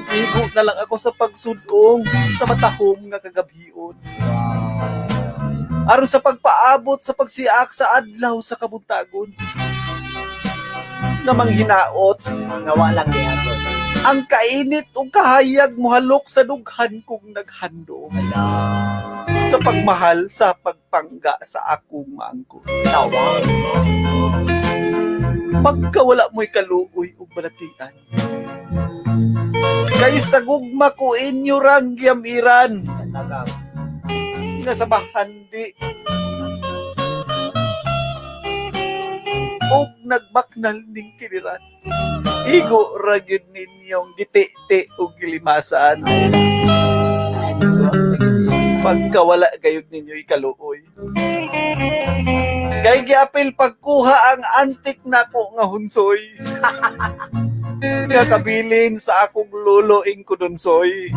D: Igo na lang ako sa pagsudong sa matahom nga kagabhion. Aron sa pagpaabot sa pagsiak sa adlaw sa kabuntagon. Nga manghinaot
E: Nawa lang niya ako.
D: ang kainit o kahayag muhalok sa dughan kong naghando sa pagmahal sa pagpangga sa akong maangkot.
E: Tawang.
D: Pagka wala mo'y kaluoy o balatian. Kay sa gugma ko inyo rang giyamiran
E: Tagang.
D: nga sa bahandi. Og nagbaknal ning kiniran. Igo ragyod ninyong giti-ti o gilimasan. Pagkawala gayud ninyo ikaluoy. Kay giapil pagkuha ang antik nako nga hunsoy. Nga kabilin sa akong lolo ing kudunsoy.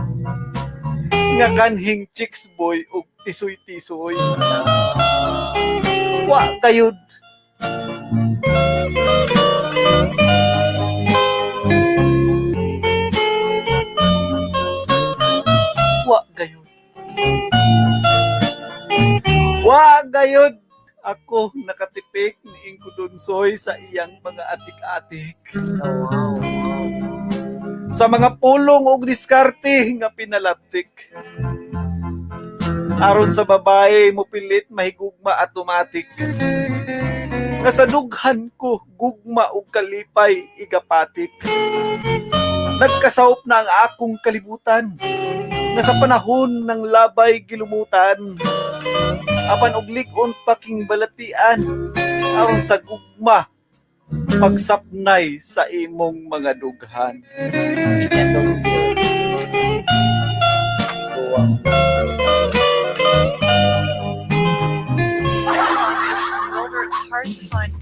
D: Nga kanhing chicks boy ug tisoy-tisoy. Wa kayud. Wa gayud. Wa gayud. Ako nakatipik ni Ingko Dunsoy sa iyang mga atik-atik.
E: Wow.
D: Sa mga pulong og diskarte nga pinalaptik. Aron sa babae mo pilit mahigugma automatic. Nga sa dughan ko gugma og kalipay igapatik. Nagkasawop na ang akong kalibutan. Nga sa panahon ng labay gilumutan. Apan og lig-on paking balatian aron sa gugma pagsapnay sa imong mga dughan.
E: Ikatong buwang.
H: This song is from Wilbert's Hard to Find.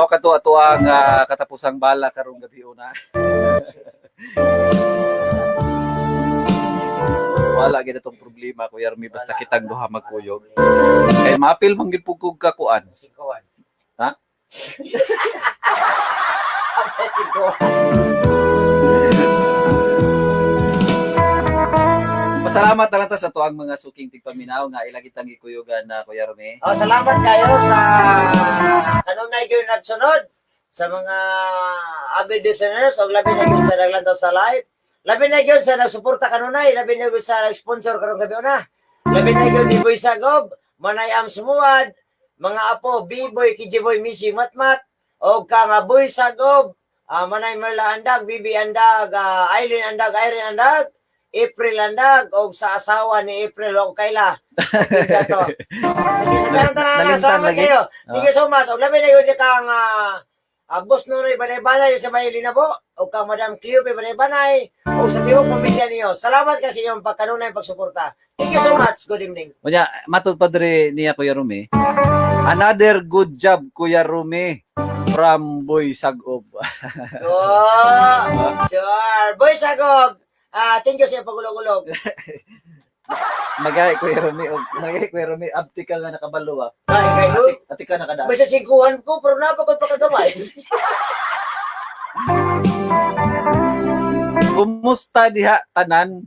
D: Mao kadto ato ang katapusang bala karong gabi una. Wala gid atong problema Kuya Romy basta kitang duha magkuyog. Kay maapil man gid pugog ka kuan.
E: Singkuhan.
D: Ha?
E: Apa singkuhan?
D: Pasalamat na lang ta sa tuang mga suking tigpaminaw nga ilagi tang gikuyogan na Kuya Romy.
E: Oh, salamat kayo sa kanunay kayo nagsunod sa mga avid listeners o labi na yun sa naglantaw sa live. Labi na yun sa nagsuporta kanunay, labi na yun sa sponsor karong gabi na. Labi na yun ni Boy Sagob, Manay Am Sumuad, mga apo B-Boy, Kijiboy, Missy Matmat, o kang Boy Sagob, Manay Merla Andag, Bibi Andag, Aileen Andag, Irene Andag, April Andag, o sa asawa ni April o Kayla. Sa to. Sige, sa tanan, salamat kayo. Thank you so much. O labi na yun kang Boss Nunoy Banay-Banay sa may Linabo, o kang Madam Cleo Banay-Banay, o sa tiwong pamilya niyo. Salamat kasi yung pagkanunay pagsuporta. Thank you so much. Good evening.
D: Unya matud padre niya Kuya Romy. Another good job Kuya Romy from Boy Sagob.
E: Oh, sure. Boy Sagob, thank you sa pagulog-ulog.
D: Magay Kuya Romy abti ka nga nakabalo ah.
E: Ay, kayo.
D: Ati ka nakadaan.
E: Basta singkuhan ko, pero napagod pa kagamay.
D: Kumusta diha tanan?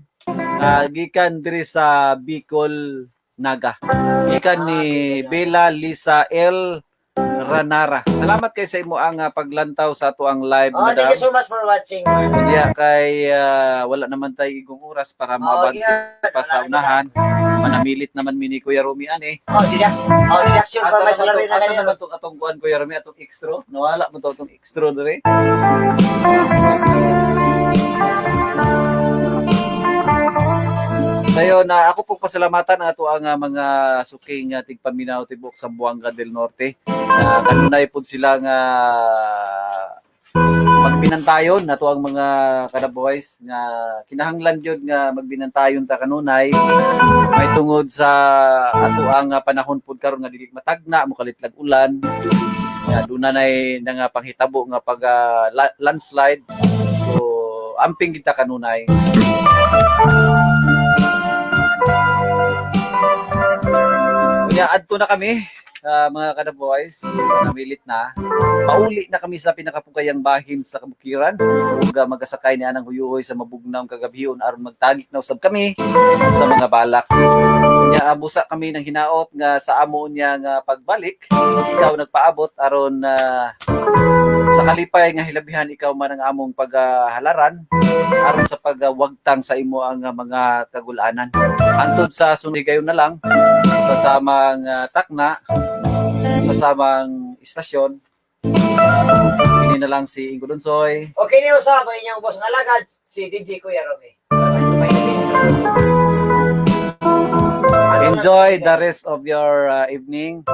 D: Gikan diri sa Bicol Naga. Gikan ni Bella Lisa L Ranara. Salamat kay sa imo ang paglantaw sa ato ang live,
E: Oh,
D: madam.
E: thank you so much for watching.
D: Diya kay wala naman tayo igong oras para maabag pa sa unahan. Manamilit naman mini Kuya Romy ani.
E: Reaction for my salary na
D: Asa
E: ganyan.
D: naman itong atong kuan Kuya Romy atong extra? Nawala mo to atong extra diri. Dayon na ako po pasalamatan ang ato ang mga suking tigpaminaw tibok sa Buanga del Norte. Kanunay pud sila nga magbinantayon nato ang mga kada boys nga kinahanglan jud nga magbinantayon ta kanunay may tungod sa ato ang panahon pud karon nga dili matagna mo kalitlag ulan nga dunay nga panghitabo nga pag landslide so amping kita kanunay. Kunya adto na kami mga kada boys, namilit na. Pauli na kami sa pinakapugayang bahin sa kabukiran ug magasakay ni anang huyuhoy sa mabugnaw kagabion aron magtagik na usab kami sa mga balak. Kunya busa kami ng hinaot nga sa amo niya nga pagbalik, ikaw nagpaabot aron sa kalipay nga hilabihan ikaw man ang among paghalaran aron sa pagwagtang sa imo ang mga kagulanan. Antod sa sunod gayon na lang sa samang takna sa samang istasyon. Kini na lang si Ingo Dunsoy.
E: Okay niyo sa inyong boss nga lagad si DJ Kuya Romy.
D: Enjoy the rest of your evening.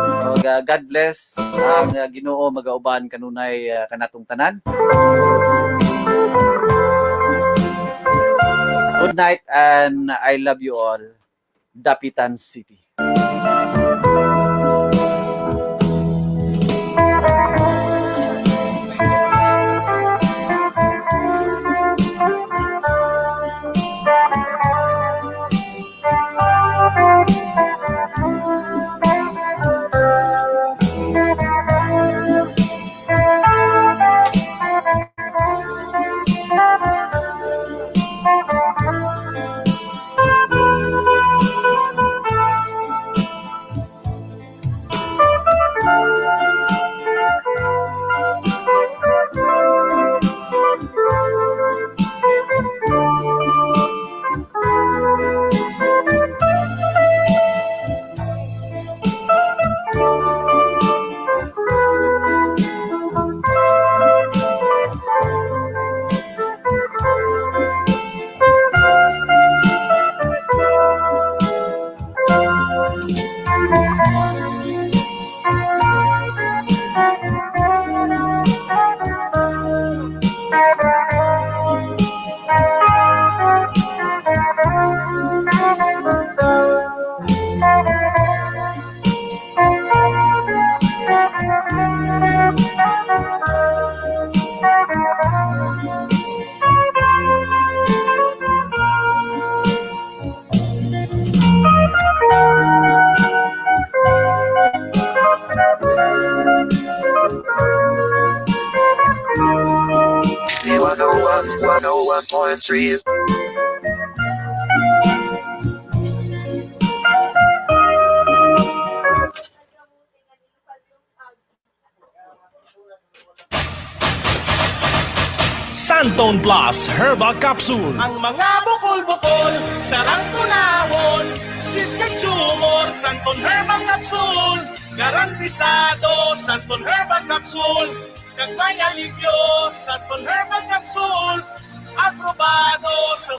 D: God bless ang Ginoo magauban kanunay kanatong tanan. Good night and I love you all. Dapitan City.
H: 104.3.
I: Santon Plus Herbal Capsule.
A: Ang mga bukol-bukol, sarang tunawon, siskat tumor, Santon Herbal Capsule. Garantisado, Santon Herbal Capsule. Kag may alivyo, Santon Herbal Capsule. Aprobado sa